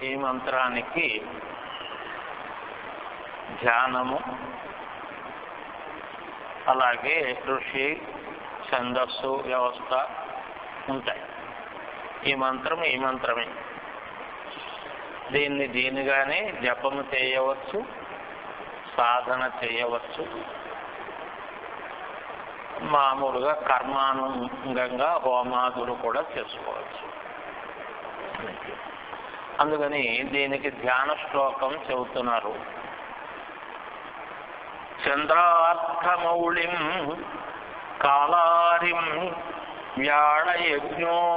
ఈ మంత్రానికి ధ్యానము, అలాగే ఋషి, ఛందస్సు వ్యవస్థ ఉంటాయి. ఈ మంత్రమే. దీనిగానే జపము చేయవచ్చు, సాధన చేయవచ్చు, మామూలుగా కర్మానుగంగా హోమాదులు కూడా చేసుకోవచ్చు. అందుకని దీనికి ధ్యాన శ్లోకం చెబుతున్నారు. చంద్రార్థమౌళిం కాళారిం వ్యాళయజ్ఞోపవీతినం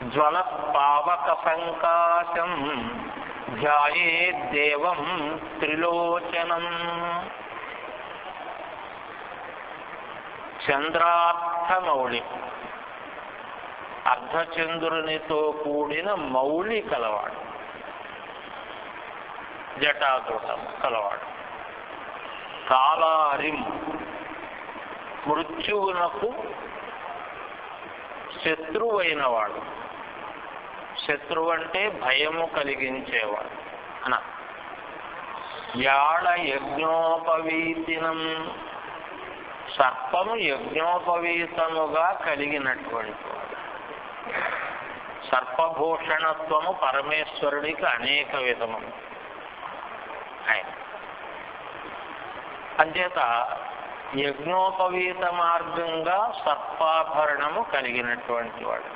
జ్వలపావక సంకాశం ధ్యాయేద్దేవం త్రిలోచనం. చంద్రార్థమౌళి, అర్ధచంద్రునితో కూడిన మౌళి కలవాడు, జటాధృతం కలవాడు. కాళారిం, మృత్యువునకు శత్రువైనవాడు. శత్రువు అంటే భయము కలిగించేవాడు అన. వ్యాళ యజ్ఞోపవీతినం, సర్పము యజ్ఞోపవీతముగా కలిగినటువంటి వాడు. సర్పభూషణత్వము పరమేశ్వరుడికి అనేక విధము. ఆయన అంచేత యజ్ఞోపవీత మార్గంగా సర్పాభరణము కలిగినటువంటి వాడు.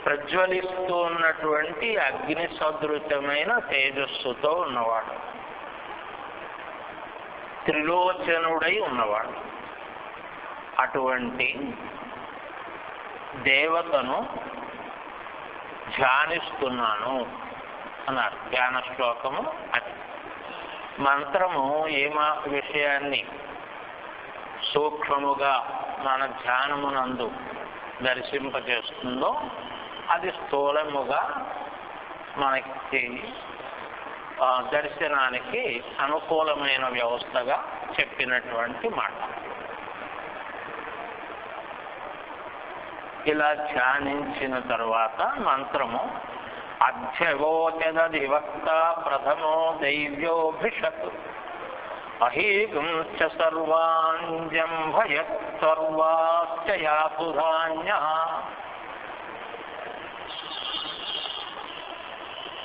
ప్రజ్వలిస్తూ ఉన్నటువంటి అగ్ని సదృశమైన తేజస్సుతో ఉన్నవాడు. త్రిలోచనుడై ఉన్నవాడు. అటువంటి దేవతను ధ్యానిస్తున్నాను అన్నారు. ధ్యాన శ్లోకము అది. మంత్రము ఏ విషయాన్ని సూక్ష్మముగా మన ధ్యానమునందు దర్శింపజేస్తుందో అది స్థూలముగా మనకి దర్శనానికి అనుకూలమైన వ్యవస్థగా చెప్పినటువంటి మాట. ఇలా ధ్యానించిన తరువాత మంత్రము అధ్యవోచదివక్త ప్రథమో దైవ్యోభిషత్ అహీగుంచ సర్వాంజంభయత్ సర్వాశ్చ యాతు ధాన్యః.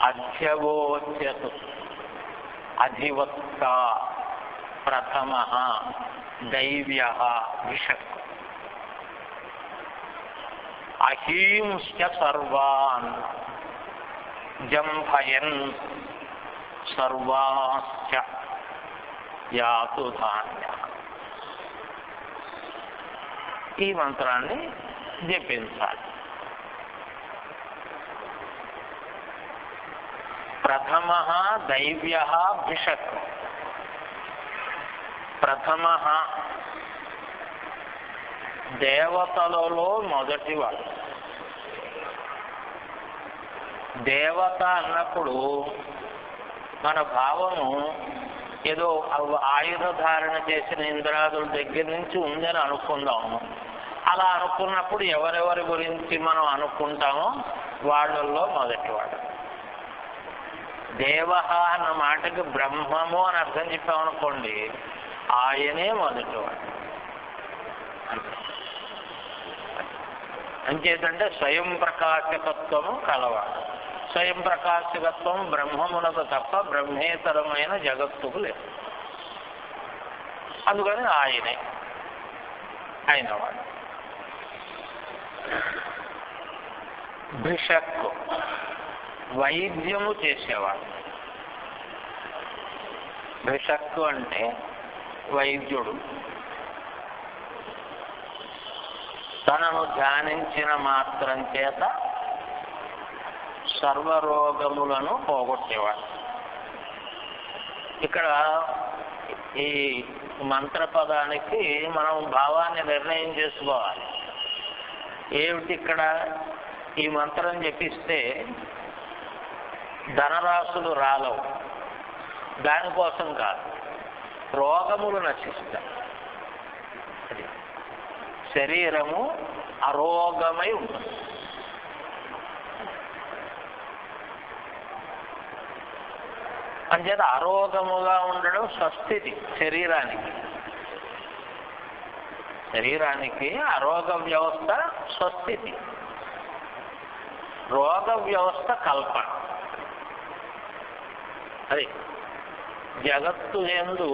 అధ్యవోచత్ అధివక్త ప్రథమః దైవ్యః భిషక్ అహీంశ్చ సర్వాన్ జంభయన్ సర్వాశ్చ యాతు ధాన్యః. ఈ మంత్రాన్ని జపించాలి. ప్రథమః దైవ్యః భిషక్. ప్రథమః దేవతలలో మొదటివాడు. దేవత అన్నప్పుడు మన భావము ఏదో ఆయుధ ధారణ చేసిన ఇంద్రాదుల దగ్గర నుంచి ఉందని అనుకుందాము. అలా అనుకున్నప్పుడు ఎవరెవరి గురించి మనం అనుకుంటామో వాళ్ళల్లో మొదటివాడు. దేవ అన్న మాటకి బ్రహ్మము అని అర్థం చెప్పామనుకోండి, ఆయనే మొదటివాడు. అంచేతంటే స్వయం ప్రకాశకత్వము కలవాడు. స్వయం ప్రకాశకత్వం బ్రహ్మమునకు తప్ప బ్రహ్మేతరమైన జగత్తుకు లేదు. అందుకని ఆయనే అయినవాడు. భిషక్కు వైద్యము చేసేవాడు. భిషక్కు అంటే వైద్యుడు. తనను ధ్యానించిన మాత్రం చేత సర్వరోగములను పోగొట్టేవాడు. ఇక్కడ ఈ మంత్రపదానికి మనం భావాన్ని నిర్ణయం చేసుకోవాలి. ఏమిటి ఇక్కడ ఈ మంత్రం జపిస్తే ధనరాశులు రాలవు, దానికోసం కాదు, రోగములు నశిస్తాయి. శరీరము అరోగమై ఉంటుంది. అంచేత అరోగముగా ఉండడం స్వస్థితి. శరీరానికి అరోగ వ్యవస్థ స్వస్థితి, రోగ వ్యవస్థ కల్పన. అది జగత్తు యందు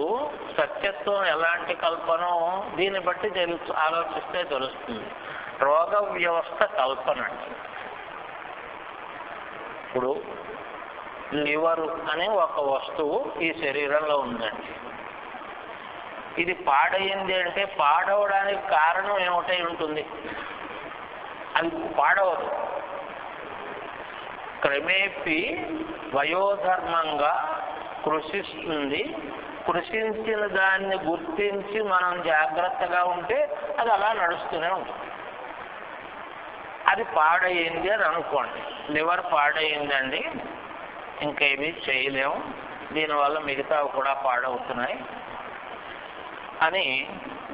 సత్యత్వం ఎలాంటి కల్పనో దీన్ని బట్టి ఆలోచిస్తే తెలుస్తుంది. రోగ వ్యవస్థ కల్పన అంటే ఇప్పుడు లివరు అనే ఒక వస్తువు ఈ శరీరంలో ఉందండి. ఇది పాడైంది అంటే పాడవడానికి కారణం ఏమిటై ఉంటుంది? అది పాడవదు. క్రమేపీ వయోధర్మంగా కృషిస్తుంది. కృషించిన దాన్ని గుర్తించి మనం జాగ్రత్తగా ఉంటే అది అలా నడుస్తూనే ఉంటుంది. అది పాడయింది అని అనుకోండి. లివర్ పాడయిందండి, ఇంకేమీ చేయలేము, దీనివల్ల మిగతావి కూడా పాడవుతున్నాయి అని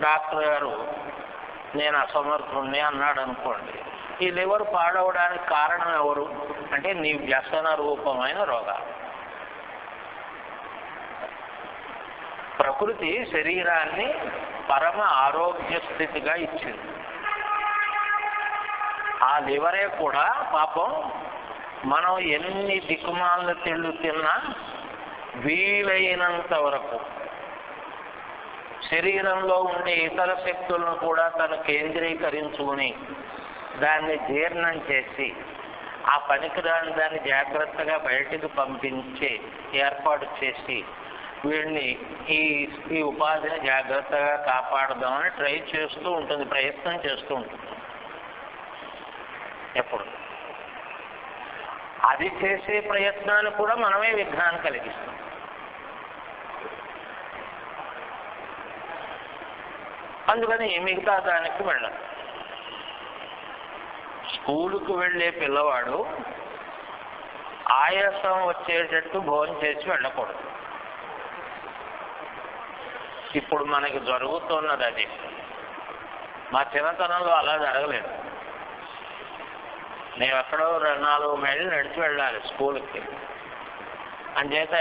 డాక్టర్ గారు నేను అసమర్థుణ్ణి అన్నాడు అనుకోండి. ఈ లివర్ పాడవడానికి కారణం ఎవరు అంటే నీ వ్యసన రూపమైన రోగాలు. ప్రకృతి శరీరాన్ని పరమ ఆరోగ్య స్థితిగా ఇచ్చింది. ఆ లివరే కూడా పాపం మనం ఎన్ని దిక్కుమాల తిళ్ళు తిన్నా వీలైనంత వరకు శరీరంలో ఉండే ఇతర శక్తులను కూడా తను కేంద్రీకరించుకుని దాన్ని జీర్ణం చేసి ఆ పనికిరాని దాన్ని జాగ్రత్తగా బయటికి పంపించే ఏర్పాటు చేసి వీళ్ళని ఈ ఉపాధిని జాగ్రత్తగా కాపాడదామని ట్రై చేస్తూ ఉంటుంది, ప్రయత్నం చేస్తూ ఉంటుంది. ఎప్పుడు అది చేసే ప్రయత్నాన్ని కూడా మనమే విఘ్నాన్ని కలిగిస్తాం. అందుకని మిగతా దానికి వెళ్ళదు. స్కూలుకు వెళ్ళే పిల్లవాడు ఆయాసం వచ్చేటట్టు భోజనం చేసి వెళ్ళకూడదు. ఇప్పుడు మనకి జరుగుతున్నది అది. మా చిన్నతనంలో అలా జరగలేదు. నేను ఎక్కడో 4 మైళ్ళు నడిచి వెళ్ళాలి స్కూల్కి. అంచేత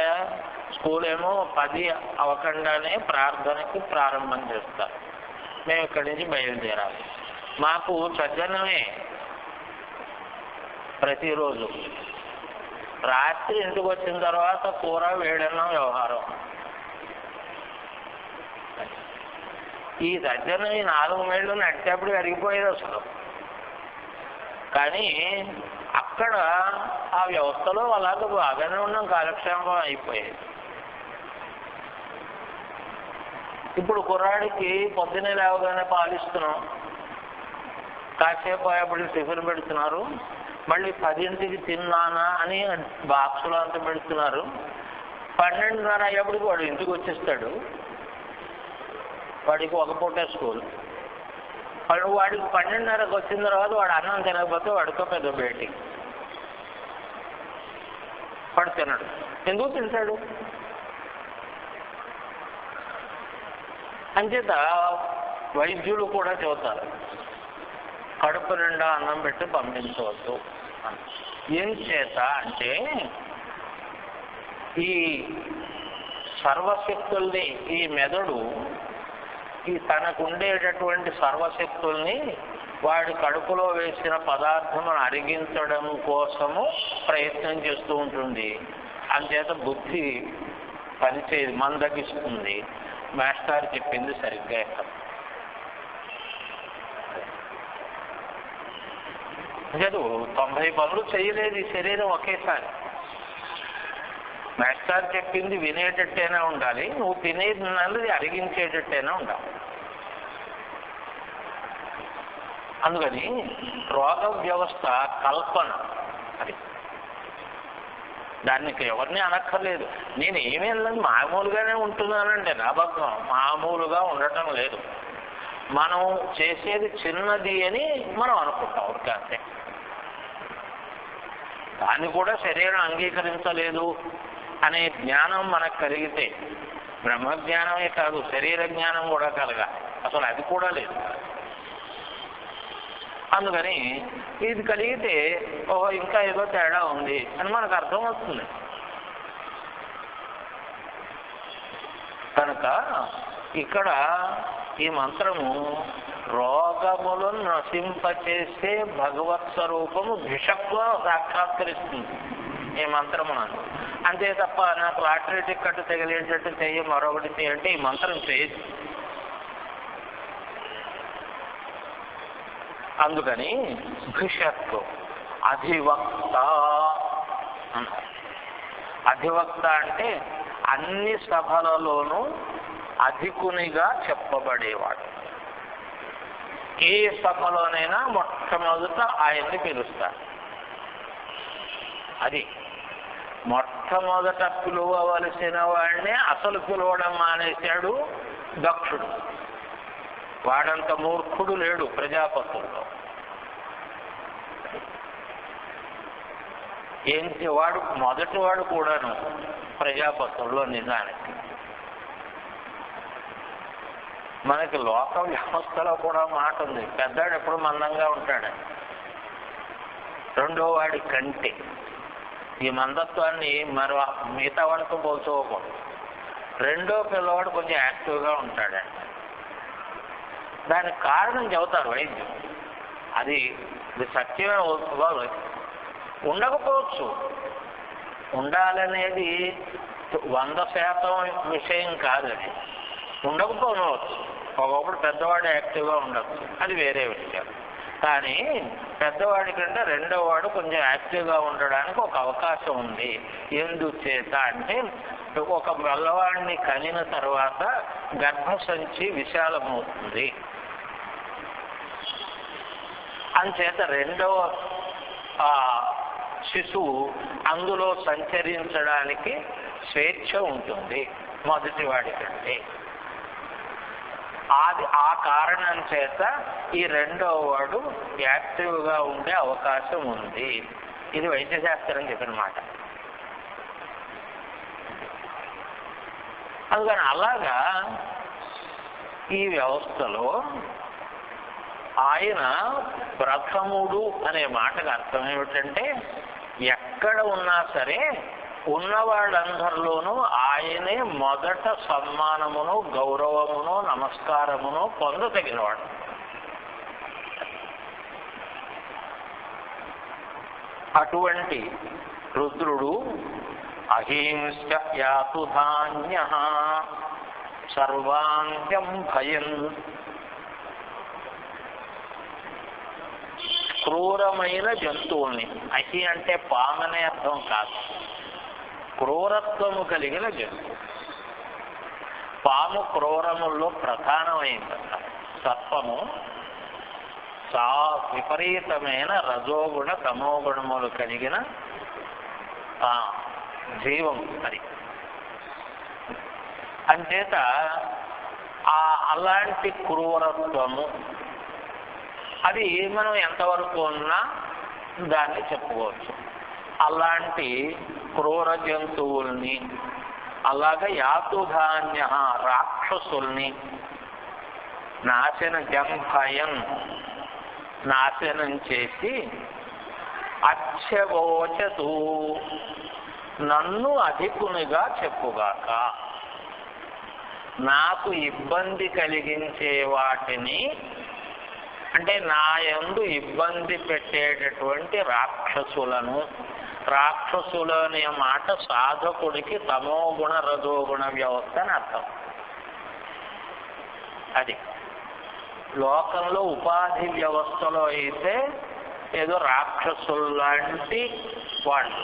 స్కూల్ ఏమో 10 అవ్వకుండానే ప్రార్థనకి ప్రారంభం చేస్తారు. మేము ఇక్కడి నుంచి బయలుదేరాలి. మాకు సజ్జనమే ప్రతిరోజు. రాత్రి ఇంటికి వచ్చిన తర్వాత కూర వేడన్నం వ్యవహారం. ఈ సజ్జనం ఈ 4 మైళ్ళు నడిచేప్పుడు అరిగిపోయేది అసలు. కానీ అక్కడ ఆ వ్యవస్థలో అలాగ బాగానే ఉన్నాం, కాలక్షేపం అయిపోయేది. ఇప్పుడు కుర్రాడికి పొద్దునే లేవగానే పాలిస్తున్నాం, కాసేపు అయ్యేప్పుడు టిఫిన్ పెడుతున్నారు, మళ్ళీ 10ంటికి తిన్నానా అని బాక్సులో అంత పెడుతున్నారు. 12:30 అయ్యేప్పటికి వాడు ఇంటికి వచ్చేస్తాడు. వాడికి ఒక పూటే స్కూల్. వాడికి 12:30కి వచ్చిన తర్వాత వాడు అన్నం తినకపోతే వాడితో పెద్ద బేటీ. వాడు తినడు. ఎందుకు తింటాడు? అంచేత వైద్యులు కూడా చెబుతారు, కడుపు నిండా అన్నం పెట్టి పంపించవద్దు. ఏం చేత అంటే ఈ సర్వశక్తుల్ని, ఈ మెదడు ఈ తనకు ఉండేటటువంటి సర్వశక్తుల్ని వాడి కడుపులో వేసిన పదార్థమును అరిగించడం కోసము ప్రయత్నం చేస్తూ ఉంటుంది. అంచేత బుద్ధి పనిచేది, మందగిస్తుంది. మాస్టర్ చెప్పింది సరిగ్గా ఎక్కదు. లేదు 90 పనులు చేయలేదు ఈ శరీరం ఒకేసారి. మాస్టర్ చెప్పింది వినేటట్టేనే ఉండాలి, నువ్వు తినేది అరిగించేటట్టేనే ఉండాలి. అందుకని రోగ వ్యవస్థ కల్పన. అది దానికి ఎవరిని అనక్కర్లేదు. నేను ఏమీ లేదు, మామూలుగానే ఉంటున్నానండి. నా అబద్ధం, మామూలుగా ఉండటం లేదు. మనం చేసేది చిన్నది అని మనం అనుకుంటాం ఉడికాస్తే. దాన్ని కూడా శరీరం అంగీకరించలేదు అనే జ్ఞానం మనకు కలిగితే, బ్రహ్మజ్ఞానమే కాదు శరీర జ్ఞానం కూడా కలగాలి. అసలు అది కూడా లేదు. అందుకని ఇది కలిగితే ఓహో ఇంకా ఏదో తేడా ఉంది అని మనకు అర్థం వస్తుంది. కనుక ఇక్కడ ఈ మంత్రము రోగములను నశింపచేసే భగవత్ స్వరూపము భిషక్వ సాక్షాత్కరిస్తుంది ఈ మంత్రము నాకు. అంతే తప్ప నాకు లాటరీ టికెట్ తగిలేటట్టు చెయ్యి మరొకటి చేయంటే ఈ మంత్రం చేయదు. అందుకని భిషక్వ అధివక్త అన్నారు. అధివక్త అంటే అన్ని సభలలోనూ అధికునిగా చెప్పబడేవాడు. ఏ సభలోనైనా మొట్టమొదట ఆయన్ని పిలుస్తారు. అది మొట్టమొదట పిలువవలసిన వాడినే అసలు పిలవడం మానేశాడు దక్షుడు. వాడంత మూర్ఖుడు లేడు ప్రజాపతుల్లో. ఏంటి వాడు మొదటి వాడు కూడాను ప్రజాపతుల్లో నిజానికి. మనకి లోక వ్యవస్థలో కూడా మాట ఉంది, పెద్దాడు ఎప్పుడు మందంగా ఉంటాడని. రెండో వాడి కంటే ఈ మందత్వాన్ని మరో మిగతా వాడితో పోల్చుకోకూడదు. రెండో పిల్లవాడు కొంచెం యాక్టివ్గా ఉంటాడండి. దానికి కారణం చెబుతారు వైద్యం. అది సత్యమే ఉండకపోవచ్చు. ఉండాలనేది 100% విషయం కాదని. ఉండకపోవచ్చు. ఒకప్పుడు పెద్దవాడు యాక్టివ్గా ఉండొచ్చు, అది వేరే విషయం. కానీ పెద్దవాడి కంటే రెండో వాడు కొంచెం యాక్టివ్గా ఉండడానికి ఒక అవకాశం ఉంది. ఎందుచేత అంటే ఒక పిల్లవాడిని కనిన తర్వాత గర్భసంచి విశాలమవుతుంది. అంచేత రెండవ శిశువు అందులో సంచరించడానికి స్వేచ్ఛ ఉంటుంది మొదటి వాడి కంటే. ఆ కారణం చేత ఈ రెండవ వాడు యాక్టివ్గా ఉండే అవకాశం ఉంది. ఇది వైద్యశాస్త్రం చెప్పిన మాట. అందుకని అలాగా ఈ వ్యవస్థలో ఆయన ప్రథముడు అనే మాటకు అర్థం ఏమిటంటే ఎక్కడ ఉన్నా సరే ఉన్నవాళ్ళందరిలోనూ ఆయనే మొదట సన్మానమును, గౌరవమును, నమస్కారమును పొందతగినవాడు. అటువంటి రుద్రుడు అహింస యాతు ధాన్య సర్వాంత్యం భయం. క్రూరమైన జంతువుల్ని, అహి అంటే పామనే అర్థం కాదు, క్రూరత్వము కలిగిన జంతువు. పాము క్రూరముల్లో ప్రధానమైందట. సర్పము విపరీతమైన రజోగుణ తమోగుణములు కలిగిన జీవం. అది అంచేత అలాంటి క్రూరత్వము అది మనం ఎంతవరకు ఉన్నా దాన్ని చెప్పుకోవచ్చు. అలాంటి క్రూర జంతువుల్ని, అలాగే యాతుధాన్య రాక్షసుల్ని జంభయన్ నాశనం చేసి అచ్చవోచతు నన్ను అధికునిగా చెప్పుగాక. నాకు ఇబ్బంది కలిగించే వాటిని, అంటే నా యందు ఇబ్బంది పెట్టేటటువంటి రాక్షసులను, రాక్షసులు అనే మాట సాధకుడికి తమోగుణ రజోగుణ వ్యవస్థ అని అర్థం. అది లోకంలో ఉపాధి వ్యవస్థలో అయితే ఏదో రాక్షసులు లాంటి వాళ్ళు,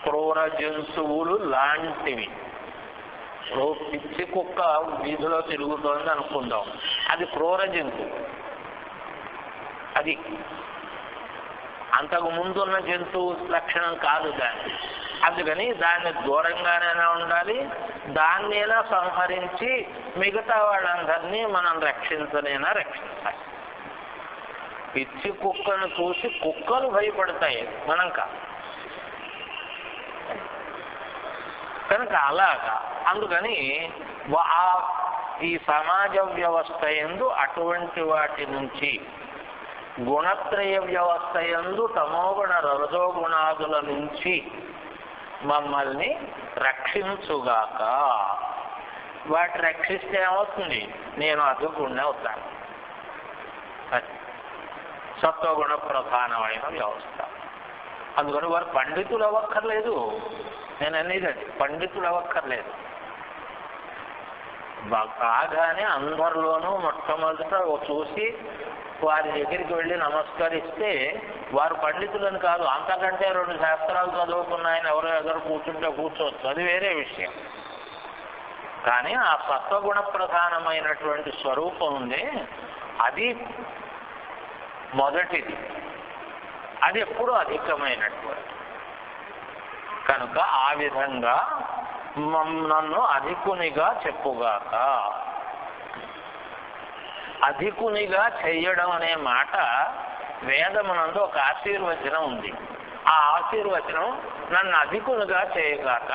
క్రూర జంతువులు లాంటివి. పిచ్చి కుక్క వీధిలో తిరుగుతోంది అనుకుందాం, అది క్రూర జంతువు. అది అంతకు ముందున్న జంతువు లక్షణం కాదు దాన్ని. అందుకని దాన్ని దూరంగానైనా ఉండాలి, దాన్నైనా సంహరించి మిగతా వాళ్ళందరినీ మనం రక్షించాలి. పిచ్చి కుక్కను చూసి కుక్కలు భయపడతాయి, మనం కాదు. కనుక అలాగా అందుకని ఈ సమాజ వ్యవస్థ యందు అటువంటి వాటి నుంచి గుణత్రయ వ్యవస్థ యందు తమోగుణ రజోగుణాదుల నుంచి మమ్మల్ని రక్షించుగాక. వాటి రక్షిస్తే ఏమవుతుంది? నేను అదుకుండా అవుతాను. సత్వగుణ ప్రధానమైన వ్యవస్థ. అందుకని వారు పండితులు అవ్వక్కర్లేదు. నేను అనేది అది, పండితులు అవ్వక్కర్లేదు. బాగానే అందరిలోనూ మొట్టమొదట చూసి వారి దగ్గరికి వెళ్ళి నమస్కరిస్తే వారు పండితులని కాదు, అంతకంటే 2 శాస్త్రాలు చదువుకున్నాయని ఎవరో ఎదురు కూర్చుంటే కూర్చోవచ్చు, అది వేరే విషయం. కానీ ఆ సత్వగుణ ప్రధానమైనటువంటి స్వరూపం ఉంది, అది మొదటిది, అది ఎప్పుడూ అధికమైనటువంటి. కనుక ఆ విధంగా నన్ను అధికునిగా చెప్పుగాక. అధికునిగా చెయ్యడం అనే మాట వేదమునందు ఒక ఆశీర్వచనం ఉంది. ఆ ఆశీర్వచనం నన్ను అధికునిగా చేయగాక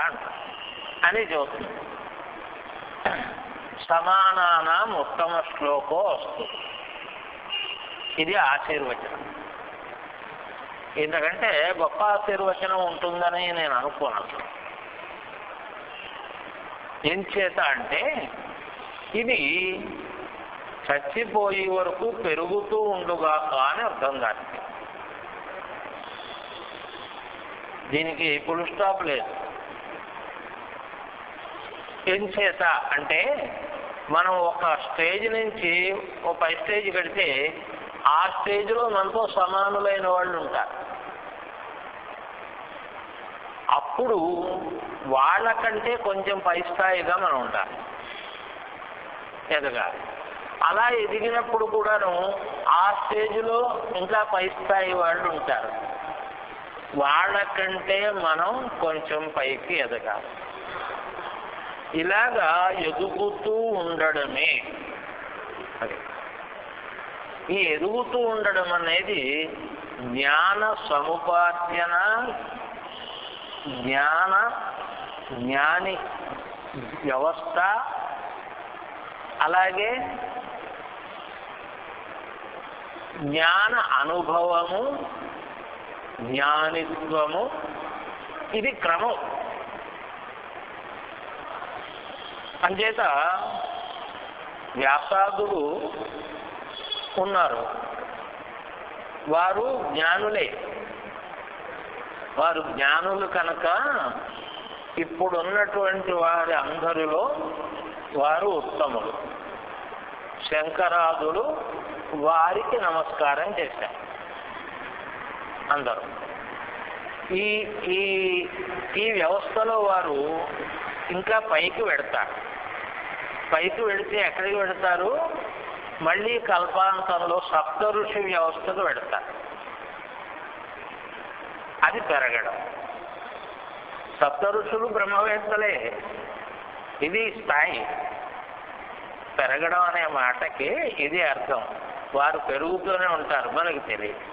అని చెబుతుంది. సమానానాం ఉత్తమ శ్లోకో అస్తు. ఇది ఆశీర్వచనం. ఎందుకంటే గొప్ప ఆశీర్వచనం ఉంటుందని నేను అనుకోను. ఏం చేత అంటే ఇది చచ్చిపోయే వరకు పెరుగుతూ ఉండుగాక అని అర్థం. దీనికి ఫుల్ స్టాప్ లేదు. ఏం చేత అంటే మనం ఒక స్టేజ్ నుంచి ఒక పై స్టేజ్ కడితే ఆ స్టేజ్లో మనతో సమానులైన వాళ్ళు ఉంటారు. అప్పుడు వాళ్ళకంటే కొంచెం పై స్థాయిగా మనం ఉంటాం, ఎదగాలి. అలా ఎదిగినప్పుడు కూడాను ఆ స్టేజ్లో ఇంకా పై స్థాయి వాళ్ళు ఉంటారు, వాళ్ళకంటే మనం కొంచెం పైకి ఎదగాలి. ఇలాగా ఎదుగుతూ ఉండడమే. ఈ ఎదుగుతూ ఉండడం అనేది జ్ఞాన సముపార్జన, జ్ఞాని వ్యవస్థ, అలాగే జ్ఞాన అనుభవము, జ్ఞానిత్వము, ఇది క్రమం. అంచేత వ్యాసాదులు ఉన్నారు, వారు జ్ఞానులే. వారు జ్ఞానులు కనుక ఇప్పుడున్నటువంటి వారి అందరిలో వారు ఉత్తములు. శంకరాదులు వారికి నమస్కారం చేశారు అందరూ. ఈ ఈ ఈ వ్యవస్థలో వారు ఇంకా పైకి వెడతారు. పైకి వెడితే ఎక్కడికి వెడతారు? మళ్ళీ కల్పాంతంలో సప్త ఋషి వ్యవస్థకు వెడతారు. అది పెరగడం. సప్త ఋషులు బ్రహ్మవేత్తలే, ఇది స్థాయి. పెరగడం అనే మాటకి ఇది అర్థం. వారు పెరుగుతూనే ఉంటారు, మనకి తెలియదు.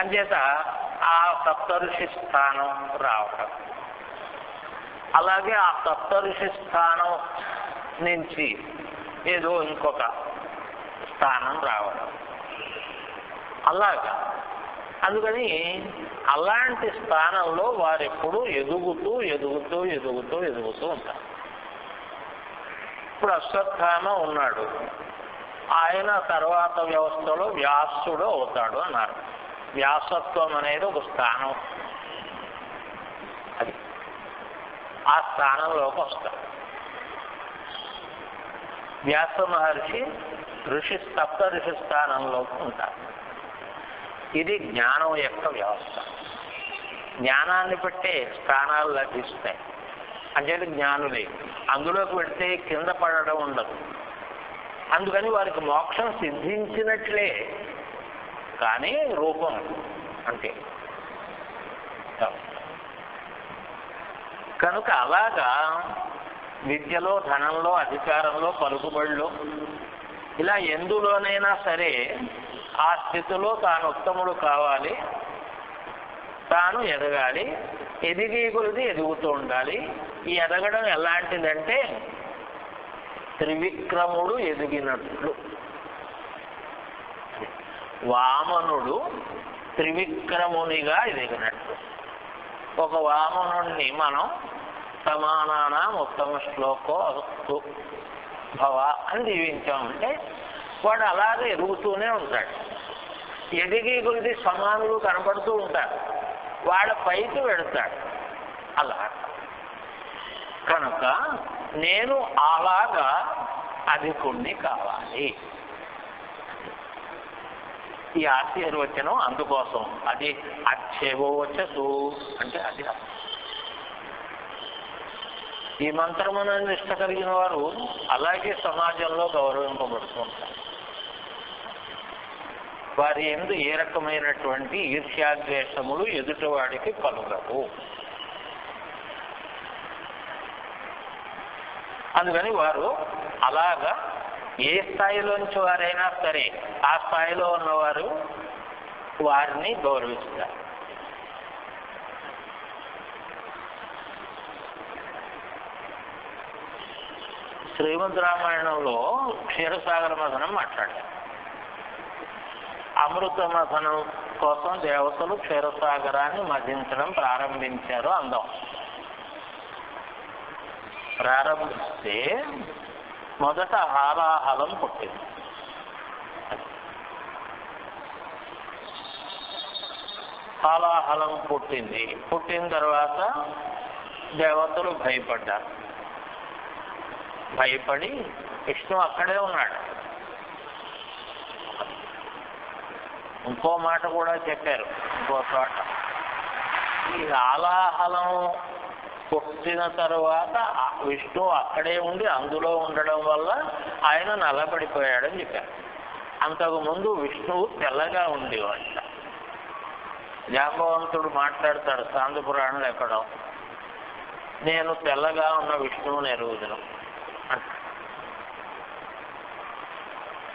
అంచేత ఆ సప్త ఋషి స్థానం రావడం, అలాగే ఆ సప్త ఋషి స్థానం నుంచి ఏదో ఇంకొక స్థానం రావడం, అలాగా. అందుకని అలాంటి స్థానంలో వారు ఎప్పుడు ఎదుగుతూ ఎదుగుతూ ఎదుగుతూ ఎదుగుతూ ఉంటారు. ఇప్పుడు అశ్వత్థామ ఉన్నాడు, ఆయన తర్వాత వ్యవస్థలో వ్యాసుడు అవుతాడు అన్నారు. వ్యాసత్వం అనేది ఒక స్థానం, అది ఆ స్థానంలోకి వస్తాడు. వ్యాస మహర్షి సప్త ఋషి స్థానంలోకి ఉంటారు. ఇది జ్ఞానం యొక్క వ్యవస్థ. జ్ఞానాన్ని బట్టే స్థానాలు లభిస్తాయి. అంటే జ్ఞానులే. అందులోకి పెడితే కింద పడడం ఉండదు. అందుకని వారికి మోక్షం సిద్ధించినట్లే, కానీ రూపం అంటే. కనుక అలాగా విద్యలో, ధనంలో, అధికారంలో, పలుకుబడిలో, ఇలా ఎందులోనైనా సరే ఆ స్థితిలో తాను ఉత్తముడు కావాలి, తాను ఎదగాలి. ఎదిగే కొలది ఎదుగుతూ ఉండాలి. ఈ ఎదగడం ఎలాంటిదంటే త్రివిక్రముడు ఎదిగినట్లు. వామనుడు త్రివిక్రమునిగా ఎదిగినట్టు. ఒక వామనుడిని మనం సమానానాం ఉత్తమ శ్లోకో అస్తు భవ అని దీవించామంటే వాడు అలాగే ఎదుగుతూనే ఉంటాడు. ఎదిగి కొద్ది సమానులు కనపడుతూ ఉంటారు, వాళ్ళ పైకి వెళతాడు. అలా కనుక నేను అలాగా అధికుణ్ణి కావాలి. ఈ ఆశీర్వచనం అందుకోసం. అది అచ్చేవోచసు అంటే అది ఈ మంత్రమున నిష్ట కలిగిన వారు అలాగే సమాజంలో గౌరవింపబడుతూ ఉంటారు. వారి యందు ఏ రకమైనటువంటి ఈర్ష్యాద్వేషములు ఎదుటివాడికి కలుగవు. అందుకని వారు అలాగా ఏ స్థాయిలోంచి వారైనా సరే ఆ స్థాయిలో ఉన్నవారు వారిని గౌరవిస్తారు. శ్రీమద్ రామాయణంలో క్షీరసాగర మథనం మాట్లాడారు. అమృత మథనం కోసం దేవతలు క్షీరసాగరాన్ని మథించడం ప్రారంభించారు. అందం ప్రారంభిస్తే మొదట హాలాహలం పుట్టింది. హాలాహలం పుట్టిన తర్వాత దేవతలు భయపడ్డారు. భయపడి విష్ణు అక్కడే ఉన్నాడు. ఇంకో మాట కూడా చెప్పారు ఇంకో చోట, ఈ హాలాహలం పుట్టిన తరువాత విష్ణు అక్కడే ఉండి అందులో ఉండడం వల్ల ఆయన నల్లబడిపోయాడని చెప్పారు. అంతకుముందు విష్ణువు తెల్లగా ఉండేవాట. జాంబవంతుడు మాట్లాడతాడు స్కాంద పురాణంలో ఎక్కడో, నేను తెల్లగా ఉన్న విష్ణువుని ఎరుగుదును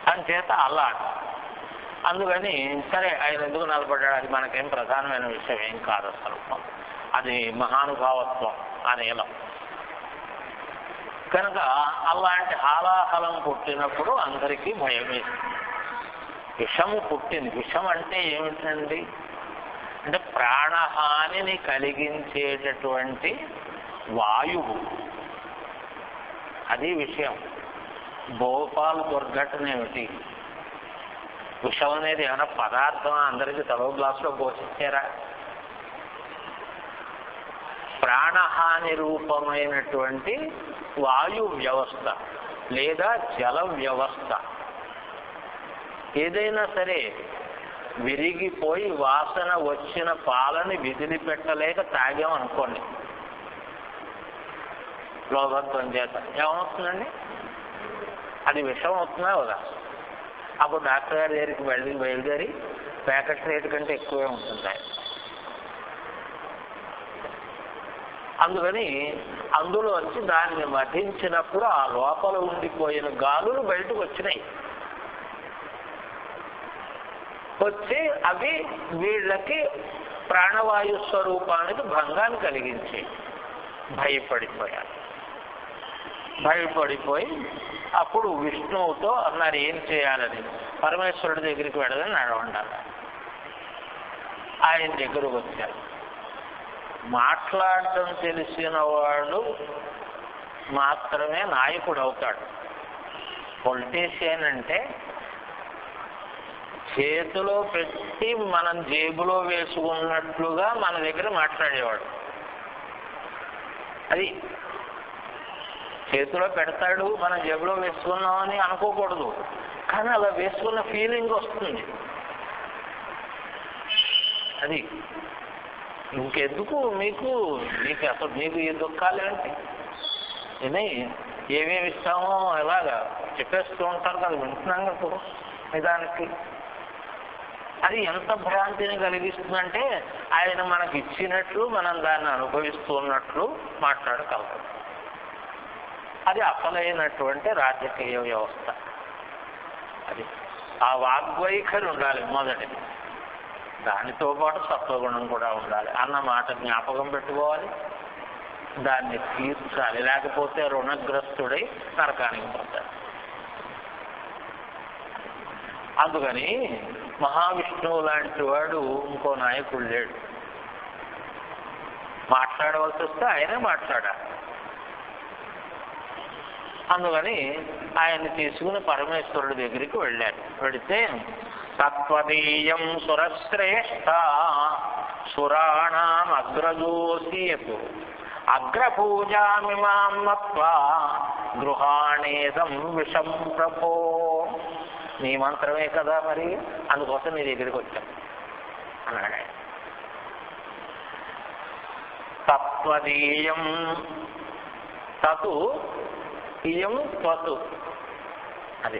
అంచేత అలా. అందుకని సరే ఆయన ఎందుకు నిలబడ్డాడు అది మనకేం ప్రధానమైన విషయం ఏం కాదు అసలు. అది మహానుభావత్వం ఆ నీలం. కనుక అలాంటి హాలాహలం పుట్టినప్పుడు అందరికీ భయం వేసింది. విషము పుట్టింది. విషం అంటే ఏమిటండి అంటే ప్రాణహానిని కలిగించేటటువంటి వాయువు, అది విషయం. భోపాల్ దుర్ఘటన ఏమిటి? విషం అనేది ఏమైనా పదార్థం అందరికీ తలో గ్లాసులో పోషించారా? ప్రాణహాని రూపమైనటువంటి వాయు వ్యవస్థ లేదా జల వ్యవస్థ ఏదైనా సరే విరిగిపోయి వాసన వచ్చిన పాలని విదిలిపెట్టలేక తాగామనుకోండి లోభత్వం చేత, ఏమవుతుందండి? అది విషం అవుతుందా కదా? అప్పుడు డాక్టర్ గారి దగ్గరికి బయలుదేరి ప్యాకెట్ రేటు కంటే ఎక్కువే ఉంటుంది. అందుకని అందులో వచ్చి దాన్ని మధించినప్పుడు ఆ లోపల ఉండిపోయిన గాలులు బయటకు వచ్చినాయి. వచ్చి అవి వీళ్ళకి ప్రాణవాయు స్వరూపానికి భంగాన్ని కలిగించి భయపడిపోయారు. భయపడిపోయి అప్పుడు విష్ణువుతో అన్నారు ఏం చేయాలని. పరమేశ్వరుడి దగ్గరికి వెళ్ళదని నడవండాలి. ఆయన దగ్గరకు వచ్చారు. మాట్లాడటం తెలిసిన వాడు మాత్రమే నాయకుడు అవుతాడు. పొలిటీషియన్ అంటే చేతిలో పెట్టి మనం జేబులో వేసుకున్నట్లుగా మన దగ్గర మాట్లాడేవాడు. అది చేతిలో పెడతాడు, మనం జేబులో వేసుకున్నామని అనుకోకూడదు, కానీ అలా వేసుకున్న ఫీలింగ్ వస్తుంది. అది ఇంకెందుకు మీకు అసలు మీకు ఈ దుఃఖాలు ఏంటి? ఏమేమి ఇస్తామో ఎలాగా చెప్పేస్తూ ఉంటారు కదా, వింటున్నాం కదా నిదానికి. అది ఎంత భ్రాంతిని కలిగిస్తుందంటే ఆయన మనకి ఇచ్చినట్లు మనం దాన్ని అనుభవిస్తున్నట్లు మాట్లాడగలరు. అది అసలైనటువంటి రాజకీయ వ్యవస్థ. అది ఆ వాగ్వైఖరి ఉండాలి మొదటిది. దానితో పాటు సత్వగుణం కూడా ఉండాలి అన్న మాట జ్ఞాపకం పెట్టుకోవాలి. దాన్ని తీర్చాలి, లేకపోతే రుణగ్రస్తుడై నరకానికి పోతాడు. అందుకని మహావిష్ణువు లాంటి వాడు ఇంకో నాయకుడు లేడు. మాట్లాడవలసి వస్తే ఆయనే మాట్లాడాలి. అందుకని ఆయన్ని తీసుకుని పరమేశ్వరుడి దగ్గరికి వెళ్ళారు. వెళితే తత్వదీయం సురశ్రేష్ఠ సురాణం అగ్రజోసీయతు అగ్రపూజామిమాం మత్వా గృహాణేదం విషం ప్రభో. నీ మంత్రమే కదా మరి, అందుకోసం నీ దగ్గరికి వచ్చాం అన్నాడు ఆయన. తత్వదీయం తతు ఇయం త్వతు, అది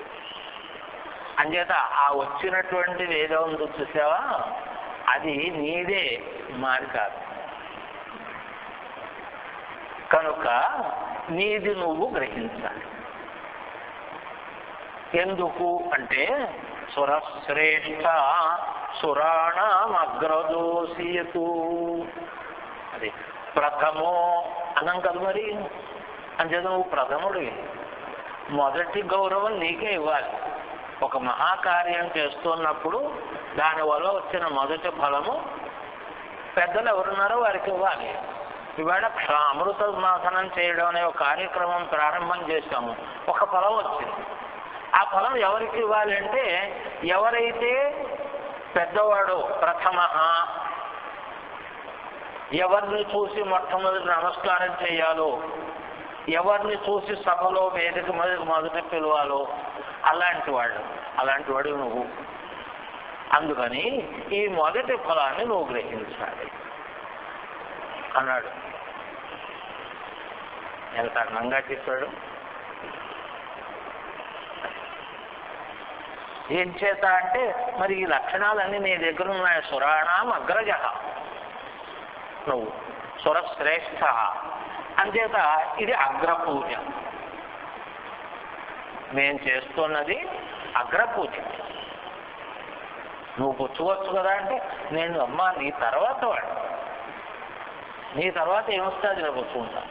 అంచేత ఆ వచ్చినటువంటిది ఏదో ఉందో చూసావా, అది నీదే, మాది కాదు. కనుక నీది నువ్వు గ్రహించాలి. ఎందుకు అంటే సురశ్రేష్ఠ సురాణం అగ్రదోషియతు, అది ప్రథమో అనం కదా మరి. అంచేత నువ్వు ప్రథముడివి, మొదటి గౌరవం నీకే ఇవ్వాలి. ఒక మహాకార్యం చేస్తున్నప్పుడు దానివల్ల వచ్చిన మొదటి ఫలము పెద్దలు ఎవరున్నారో వారికి ఇవ్వాలి. ఇవాళ అమృత మాసనం చేయడం అనే ఒక కార్యక్రమం ప్రారంభం చేశాము, ఒక ఫలం వచ్చింది. ఆ ఫలం ఎవరికి ఇవ్వాలి అంటే ఎవరైతే పెద్దవాడు ప్రథమ, ఎవరిని చూసి మొట్టమొదటి నమస్కారం చేయాలో, ఎవరిని చూసి సభలో వేదిక మీద మొదట పిలవాలో అలాంటి వాడు నువ్వు. అందుకని ఈ మొదటి ఫలాన్ని నువ్వు గ్రహించాలి అన్నాడు. ఎంత అందంగా చెప్పాడు. ఏం చేత అంటే మరి ఈ లక్షణాలన్నీ నీ దగ్గర ఉన్నాయి. సురాణం అగ్రజ, నువ్వు సురశ్రేష్ఠ, అంచేత ఇది అగ్రపూజ. నేను చేస్తున్నది అగ్రపూజ. నువ్వు పుచ్చుకోవచ్చు కదా అంటే నేను అమ్మా నీ తర్వాత వాడు, నీ తర్వాత ఏమొస్తుంది నేను పుచ్చుకుంటా.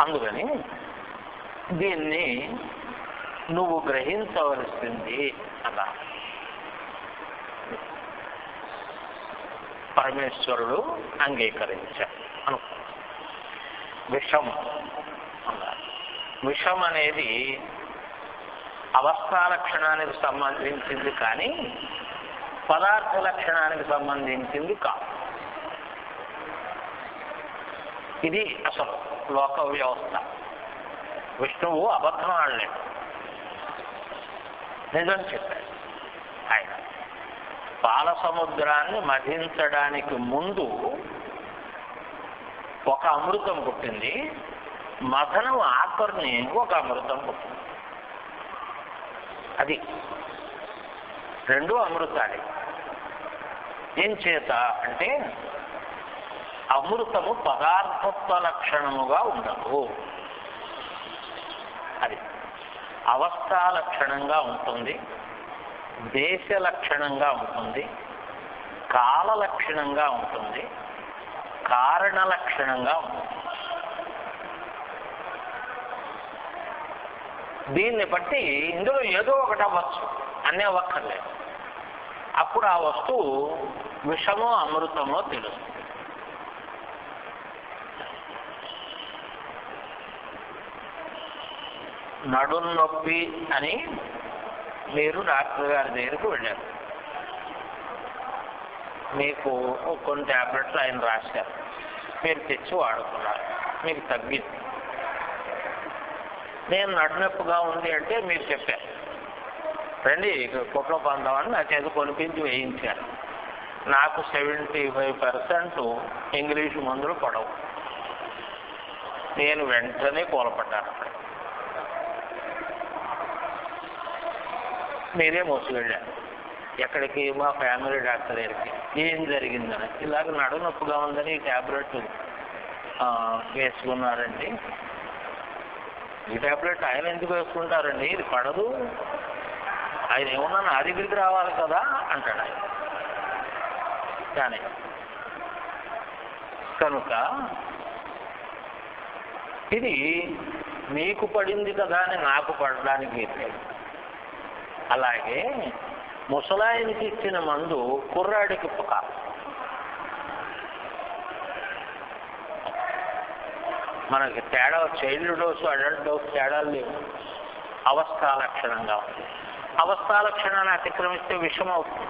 అందుకని దీన్ని నువ్వు గ్రహించవలసింది అలా. పరమేశ్వరుడు అంగీకరించాడు అనుకో. విషం అన్నారు. విషం అనేది అవస్థా లక్షణానికి సంబంధించింది కానీ పదార్థ లక్షణానికి సంబంధించింది కాదు. ఇది అసలు లోక వ్యవస్థ. విష్ణువు అబద్ధం ఆడలేడు, నిజం చెప్పాడు. ఆయన పాల సముద్రాన్ని మధించడానికి ముందు ఒక అమృతం పుట్టింది, మథనం ఆఖరిని ఒక అమృతం పుట్టింది. అది రెండు అమృతాలే. ఏం చేత అంటే అమృతము పదార్థత్వ లక్షణముగా ఉండదు, అది అవస్థా లక్షణంగా ఉంటుంది, దేశ లక్షణంగా ఉంటుంది, కాల లక్షణంగా ఉంటుంది, కారణ లక్షణంగా ఉంటుంది. దీన్ని బట్టి ఇందులో ఏదో ఒకటి అవ్వచ్చు, అన్నీ అవ్వక్కర్లేదు. అప్పుడు ఆ వస్తువు విషమో అమృతమో తెలుస్తుంది. నడుం నొప్పి అని మీరు డాక్టర్ గారి దగ్గరికి వెళ్ళారు, మీకు కొన్ని ట్యాబ్లెట్లు ఆయన రాశారు, మీరు తెచ్చి వాడుకున్నారు, మీకు తగ్గింది. నేను నడునొప్పిగా ఉంది అంటే మీరు చెప్పారు, రండి కొట్లో పొందామని నా చేతి కొనిపించి వేయించారు. నాకు 75% ఇంగ్లీషు మందులు పడవు. నేను వెంటనే కూలపడ్డాను. మీరే మోసుకెళ్ళారు ఎక్కడికి? మా ఫ్యామిలీ డాక్టర్ దగ్గరికి. ఏం జరిగిందని, ఇలాగ నడునొప్పిగా ఉందని ఈ ట్యాబ్లెట్ వేసుకున్నారండి. ఈ ట్యాబ్లెట్ ఆయన ఎందుకు వేసుకుంటారండి, ఇది పడదు, ఆయన ఏమన్నా నా దగ్గరికి రావాలి కదా అంటాడు ఆయన. కానీ కనుక ఇది మీకు పడింది కదా అని నాకు పడడానికి లేదు. అలాగే ముసలాయనికి ఇచ్చిన మందు కుర్రాడికి కాదు. మనకి తేడా చైల్డ్ డోసు అడల్ట్ డోసు తేడాలు లేవు. అవస్థాలక్షణంగా ఉంది. అవస్థాలక్షణాన్ని అతిక్రమిస్తే విషం అవుతుంది.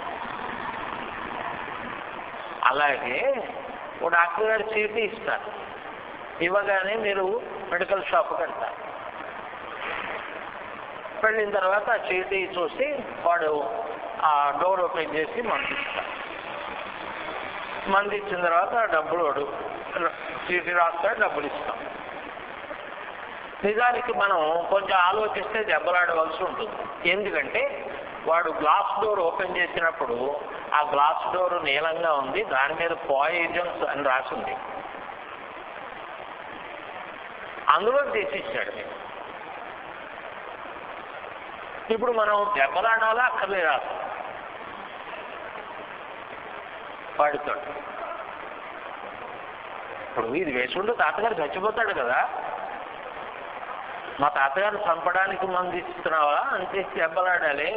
అలాగే ఓ డాక్టర్ గారు చీటీ ఇస్తారు. ఇవ్వగానే మీరు మెడికల్ షాప్కి వెళ్తారు. వెళ్ళిన తర్వాత ఆ చీటీ చూసి వాడు ఆ డోర్ ఓపెన్ చేసి మందు ఇస్తారు. మందు ఇచ్చిన తర్వాత డబ్బులు వాడు చీటీ రాస్తాడు, డబ్బులు ఇస్తాం. నిజానికి మనం కొంచెం ఆలోచిస్తే దెబ్బలాడవలసి ఉంటుంది. ఎందుకంటే వాడు గ్లాస్ డోర్ ఓపెన్ చేసినప్పుడు ఆ గ్లాస్ డోర్ నీలంగా ఉంది, దాని మీద పాయిజన్స్ అని రాసింది. అందులో తీసిచ్చాడు. ఇప్పుడు మనం దెబ్బలాడాలా అక్కర్లేదా వాడితో? ఇప్పుడు ఇది వేసుకుంటూ తాతగారు చచ్చిపోతాడు కదా, మా తాతగారిని చంపడానికి మందు ఇస్తున్నావా అంటే దెబ్బలాడాలి.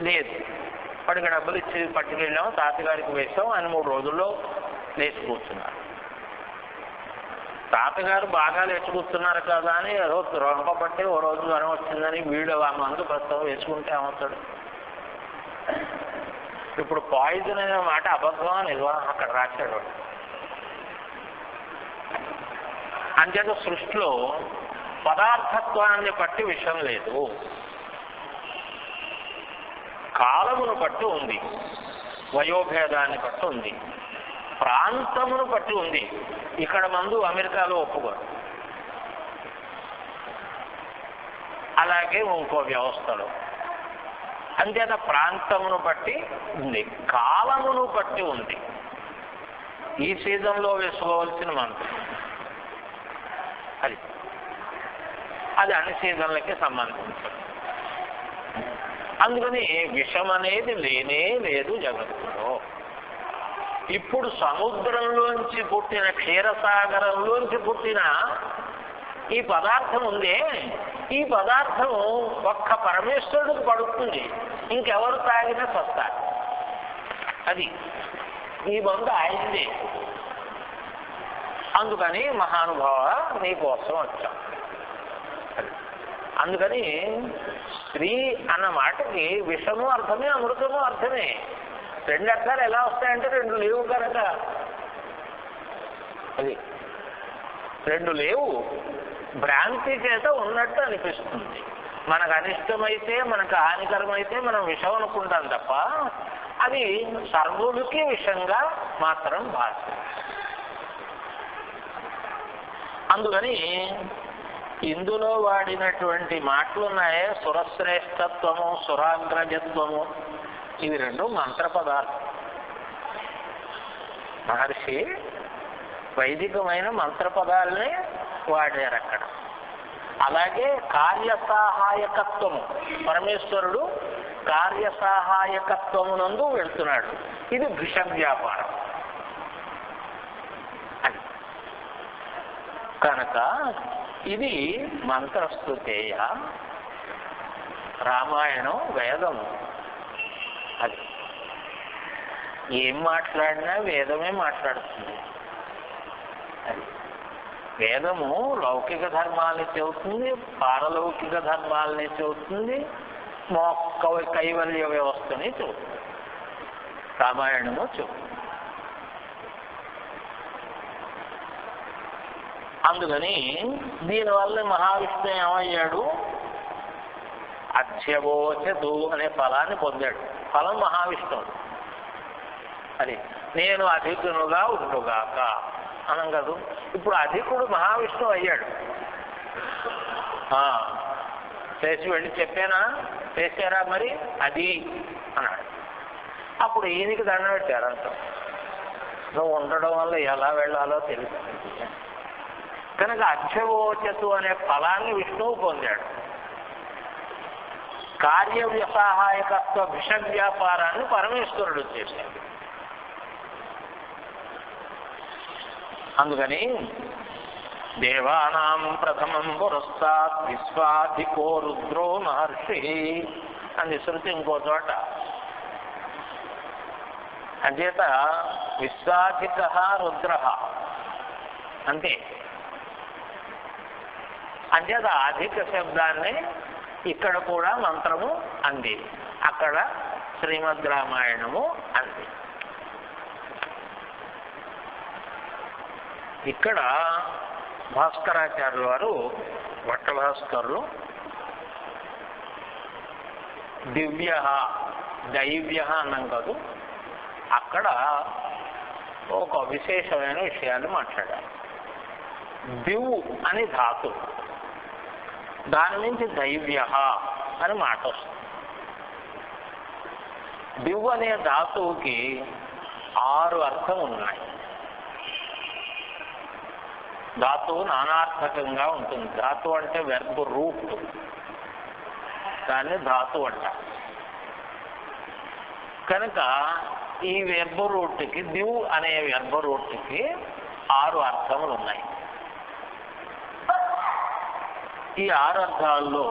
లేదు, వాడికి డబ్బులు ఇచ్చి పట్టుకెళ్ళాము, తాతగారికి వేసాం అని 3 రోజుల్లో లేచి కూర్చున్నారు. తాతగారు బాగా లేచి కూర్చున్నారు కదా అని ఏదో రొంపబట్టి ఓ రోజు జ్వరం వచ్చిందని వీడు ఆ మందు ప్రస్తుతం వేసుకుంటే ఏమవుతాడు? ఇప్పుడు పాయిజన్ అనే మాట అబద్ధమా నిజమా అక్కడ రాశాడు. అంతేత సృష్టిలో పదార్థత్వాన్ని బట్టి విషయం లేదు, కాలమును బట్టి ఉంది, వయోభేదాన్ని బట్టి ఉంది, ప్రాంతమును బట్టి ఉంది. ఇక్కడ మందు అమెరికాలో ఒప్పుకోరు, అలాగే ఇంకో వ్యవస్థలో. అంతేత ప్రాంతమును బట్టి ఉంది, కాలమును బట్టి ఉంది. ఈ సీజన్లో వేసుకోవాల్సిన మందు అది అన్ని సీజన్లకి సంబంధించింది. అందుకని విషం అనేది లేనే లేదు జగత్తులో. ఇప్పుడు సముద్రంలోంచి పుట్టిన క్షీరసాగరంలోంచి పుట్టిన ఈ పదార్థం ఉందే, ఈ పదార్థం ఒక్క పరమేశ్వరుడికి పడుతుంది, ఇంకెవరు తాగినా సస్తారు. అది ఈ మందు ఆయనదే. అందుకని మహానుభావ నీ కోసం వచ్చాం. అందుకని స్త్రీ అన్న మాటకి విషము అర్థమే, అమృతము అర్థమే. 2 అర్థాలు ఎలా వస్తాయంటే 2 లేవు కనుక. అది 2 లేవు, భ్రాంతి చేత ఉన్నట్టు అనిపిస్తుంది. మనకు అనిష్టమైతే, మనకు హానికరమైతే మనం విషం అనుకుంటాం తప్ప అది సర్వులకి విషంగా మాత్రం భాష. అందుకని ఇందులో వాడినటువంటి మాటలున్నాయే, సురశ్రేష్టత్వము, సురాగ్రజత్వము, ఇవి 2 మంత్ర పదార్థం. మహర్షి వైదికమైన మంత్ర పదాలని వాడారు అక్కడ. అలాగే కార్యసహాయకత్వము, పరమేశ్వరుడు కార్యసహాయకత్వమునందు వెళ్తున్నాడు. ఇది విష వ్యాపారం. కనుక ఇది మంత్రస్తుతేయ. రామాయణం వేదము. అది ఏం మాట్లాడినా వేదమే మాట్లాడుతుంది. అది వేదము లౌకిక ధర్మాలని చెబుతుంది, పారలౌకిక ధర్మాలని చెబుతుంది, కైవల్య వ్యవస్థని చెబుతుంది. రామాయణము చెబుతుంది. అందుకని దీనివల్ల మహావిష్ణు ఏమయ్యాడు? అధ్యవోచదు అనే ఫలాన్ని పొందాడు. ఫలం మహావిష్ణువు. అది నేను అధికునుగా ఉండుగాక అనం కాదు. ఇప్పుడు అధికుడు మహావిష్ణువు అయ్యాడు. చేసి వెళ్ళి చెప్పానా, చేశారా మరి అది అన్నాడు. అప్పుడు ఈయనకి దండం పెట్టారు. అంత నువ్వు ఉండడం వల్ల ఎలా వెళ్ళాలో తెలుసు కనుక అధ్యవోచతు అనే ఫలాన్ని విష్ణువు పొందాడు. కార్యవ్యసహాయకత్వ విష వ్యాపారాన్ని పరమేశ్వరుడు చేశాడు. అందుకని దేవానాం ప్రథమం పురస్తాత్ విశ్వాధికో రుద్రో మహర్షి అంది శృతి ఇంకో చోట. అంచేత విశ్వాధిక రుద్ర అంతే. అంచేత అధిక శబ్దాన్ని ఇక్కడ కూడా మంత్రము అంది, అక్కడ శ్రీమద్ రామాయణము అంది. ఇక్కడ భాస్కరాచార్యుల వారు భట్టభాస్కరులు దివ్య దైవ్య అన్నాం కాదు, అక్కడ ఒక విశేషమైన విషయాన్ని మాట్లాడారు. దివ్ అని ధాతు, దాని నుంచి దైవ్య అని మాట వస్తుంది. దివ్ అనే ధాతువుకి 6 అర్థం ఉన్నాయి. ధాతువు నానార్థకంగా ఉంటుంది. ధాతు అంటే వెర్బ్ రూట్, దాన్ని ధాతు అంటారు. కనుక ఈ వెర్బ్ రూట్కి, దివ్ అనే వెర్బ్ రూట్కి 6 అర్థములు ఉన్నాయి. ఈ 6 అర్థాల్లో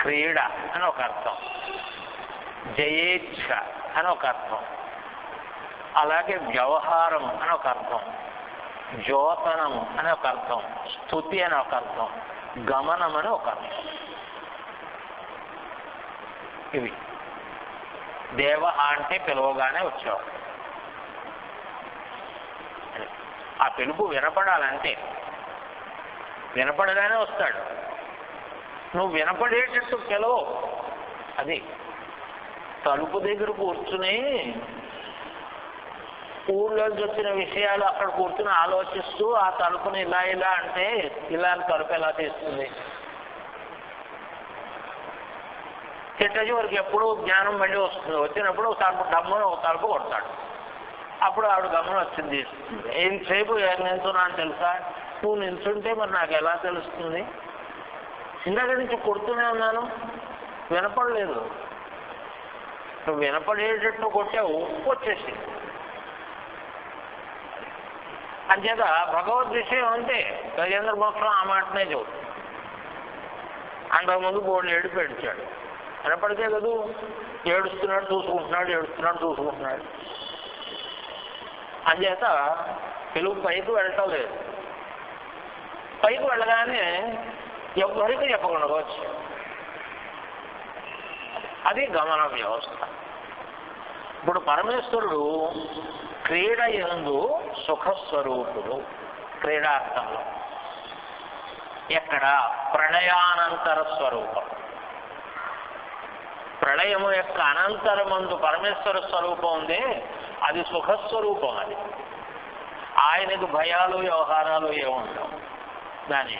క్రీడ అని ఒక అర్థం, జయేచ్ఛ అని ఒక అర్థం, అలాగే వ్యవహారం అని ఒక అర్థం, జ్యోతనం అని ఒక అర్థం, స్తుతి అని ఒక అర్థం, గమనం అని ఒక అర్థం. ఇవి దేవ అంటే పిలవగానే వచ్చేవాడు. ఆ పిలుపు వినపడాలంటే వినపడగానే వస్తాడు. నువ్వు వినపడేటట్టు పిలవు. అది తలుపు దగ్గర కూర్చుని ఊళ్ళోంచి వచ్చిన విషయాలు అక్కడ కూర్చుని ఆలోచిస్తూ ఆ తలుపుని ఇలా ఇలా అంటే ఇలా తలుపు ఎలా తీస్తుంది? చిట్టజీ వరకు ఎప్పుడు జ్ఞానం మళ్ళీ వస్తుంది. వచ్చినప్పుడు తలుపు డమ్మను ఒక తలుపు కొడతాడు. అప్పుడు ఆవిడ గమనం వచ్చింది తీస్తుంది. ఎంతసేపు నిల్చున్నాను తెలుసా? నువ్వు నిల్చుంటే మరి నాకు ఎలా తెలుస్తుంది? ఇందాక నుంచి కొడుతూనే ఉన్నాను, వినపడలేదు. నువ్వు వినపడేటట్టు కొట్టావు, వచ్చేసి. అంచేత భగవద్ విషయం అంతే. గజేంద్ర మోక్షం ఆ మాటనే చెబుతుంది. అంతకుముందు బోర్డు ఏడుపు ఏడిచాడు, వినపడితే కదూ ఏడుస్తున్నాడు, చూసుకుంటున్నాడు, ఏడుస్తున్నాడు, చూసుకుంటున్నాడు. అంచేత తెలుగు పైకి వెళ్ళటం లేదు. పైకి వెళ్ళగానే ఎవరికి చెప్పకుండా వచ్చు. అది గమన వ్యవస్థ. ఇప్పుడు పరమేశ్వరుడు క్రీడ యందు సుఖస్వరూపుడు. క్రీడార్థంలో ఎక్కడ? ప్రళయానంతర స్వరూపం. ప్రళయము యొక్క అనంతరమందు పరమేశ్వర స్వరూపం ఉంది, అది సుఖస్వరూపం. అది ఆయనకు భయాలు వ్యవహారాలు ఏముండవు. దాని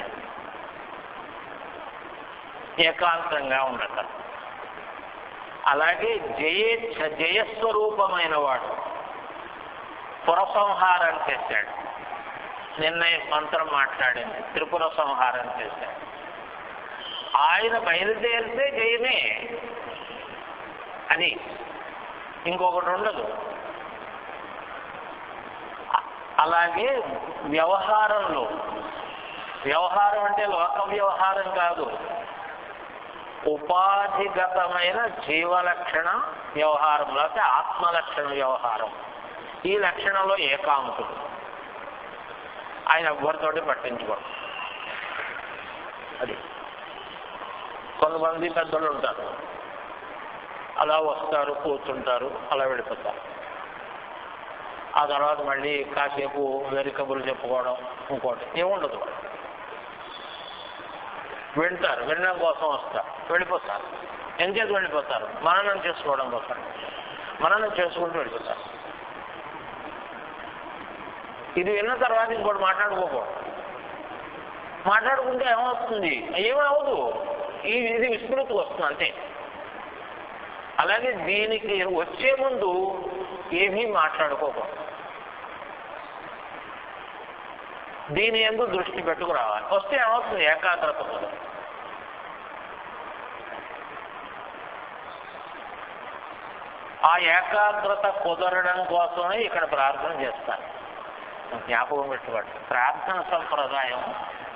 ఏకాంతంగా ఉండటం. అలాగే జయస్వరూపమైన వాడు పుర సంహారం చేశాడు. నిన్న మంత్రం మాట్లాడింది, త్రిపుర సంహారం చేశాడు. ఆయన బయలుదేరితే జయమే. అది ఇంకొకటి ఉండదు. అలాగే వ్యవహారంలో, వ్యవహారం అంటే లోక వ్యవహారం కాదు, ఉపాధిగతమైన జీవలక్షణ వ్యవహారం, లేకపోతే ఆత్మలక్షణ వ్యవహారం. ఈ లక్షణంలో ఏకాంతుడు. ఆయన ఎవ్వరితోటి పట్టించుకోడు. అది కొంతమంది పెద్దలు ఉంటారు, అలా వస్తారు, కూర్చుంటారు, అలా వెళ్ళిపోతారు. ఆ తర్వాత మళ్ళీ కాసేపు వేరే కబుర్లు చెప్పుకోవడం, ఇంకోటి ఏముండదు. వింటారు, వినడం కోసం వస్తారు, వెళ్ళిపోతారు. ఎంచేత వెళ్ళిపోతారు? మననం చేసుకోవడం కోసం. మననం చేసుకుంటూ వెళ్ళిపోతారు. ఇది విన్న తర్వాత ఇంకోటి మాట్లాడుకోకూడదు. మాట్లాడుకుంటే ఏమవుతుంది? ఏమవదు. ఇది విస్మృతి వస్తుంది అంతే. అలాగే దీనికి వచ్చే ముందు ఏమీ మాట్లాడుకోకూడదు. దీని యందు దృష్టి పెట్టుకురావాలి. వస్తే ఏమవుతుంది? ఏకాగ్రత కుదరదు. ఆ ఏకాగ్రత కుదరడం కోసమే ఇక్కడ ప్రార్థన చేస్తాను. జ్ఞాపకం పెట్టుకోండి. ప్రార్థన సంప్రదాయం.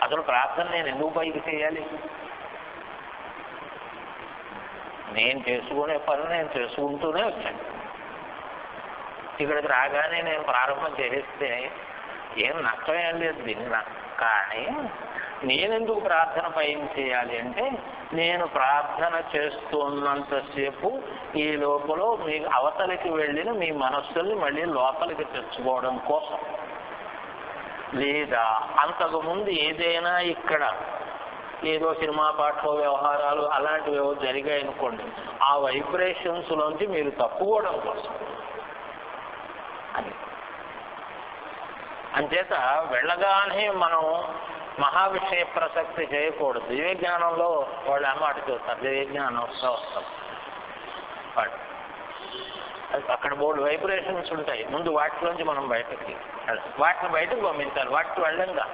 అసలు ప్రార్థన నేను ఎందుకు పైకి చేయాలి? నేను చేసుకునే పనులు నేను చేసుకుంటూనే వచ్చాను. ఇక్కడికి రాగానే నేను ప్రారంభం చేస్తే ఏం నష్టం ఏం లేదు దీన్ని. కానీ నేనెందుకు ప్రార్థన పైన చేయాలి అంటే, నేను ప్రార్థన చేస్తున్నంతసేపు ఈ లోపల మీ అవతలికి వెళ్ళిన మీ మనస్సుల్ని మళ్ళీ లోపలికి తెచ్చుకోవడం కోసం. లేదా అంతకుముందు ఏదైనా ఇక్కడ ఏదో సినిమా పాటలు వ్యవహారాలు అలాంటివి ఏవో జరిగాయనుకోండి, ఆ వైబ్రేషన్స్లోంచి మీరు తప్పుకోవడం కోసం. అంచేత వెళ్ళగానే మనం మహావిషయ ప్రసక్తి చేయకూడదు. దివ్యజ్ఞానంలో వాళ్ళు అన్నమాట చూస్తారు, దివ్యజ్ఞానం వస్తాం వాడు అక్కడ 3 వైబ్రేషన్స్ ఉంటాయి. ముందు వాటిలోంచి మనం వాటిని బయటకు పంపించాలి. వాటికి వెళ్ళంగా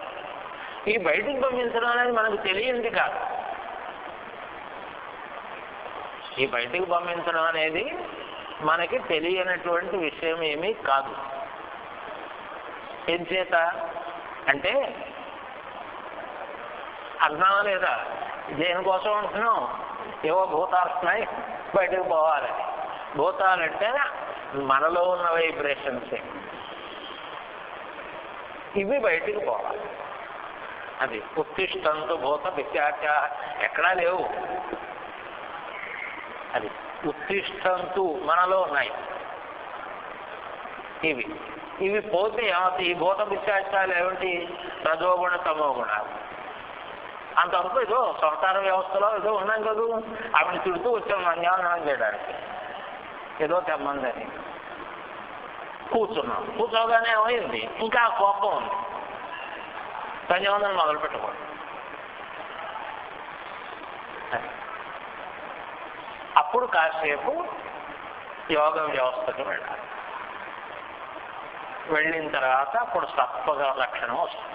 ఈ బయటకు పంపించడం అనేది మనకు తెలియంది కాదు. ఈ బయటకు పంపించడం అనేది మనకి తెలియనటువంటి విషయం ఏమీ కాదు. ఏం చేత అంటే అర్థం లేదా? దేనికోసం అంటున్నాం? ఏవో భూతాలు వస్తున్నాయి బయటకు పోవాలని. భూతాలంటే మనలో ఉన్న వైబ్రేషన్సే, ఇవి బయటికి పోవాలి. అది ఉత్తిష్టంతు భూత పిశాచ ఎక్కడా లేవు. అది ఉత్తిష్టంతు మనలో ఉన్నాయి. ఇవి పోతే ఏమవుతాయి? ఈ భూత పిశాచాలు ఏమిటి? రజోగుణ తమోగుణాలు. అంతవరకు ఏదో సంసార వ్యవస్థలో ఏదో ఉన్నాం కదా, ఆవిడ చుడుతూ వచ్చాం జ్ఞానం చేయడానికి, ఏదో తెమ్మందని కూర్చున్నాం. కూర్చోగానే ఏమైంది? ఇంకా కోపం ఉంది. సంజీవనం మొదలు పెట్టుకోండి. అప్పుడు కాసేపు యోగ వ్యవస్థకు వెళ్ళాలి. వెళ్ళిన తర్వాత అప్పుడు సత్వ లక్షణం వస్తుంది.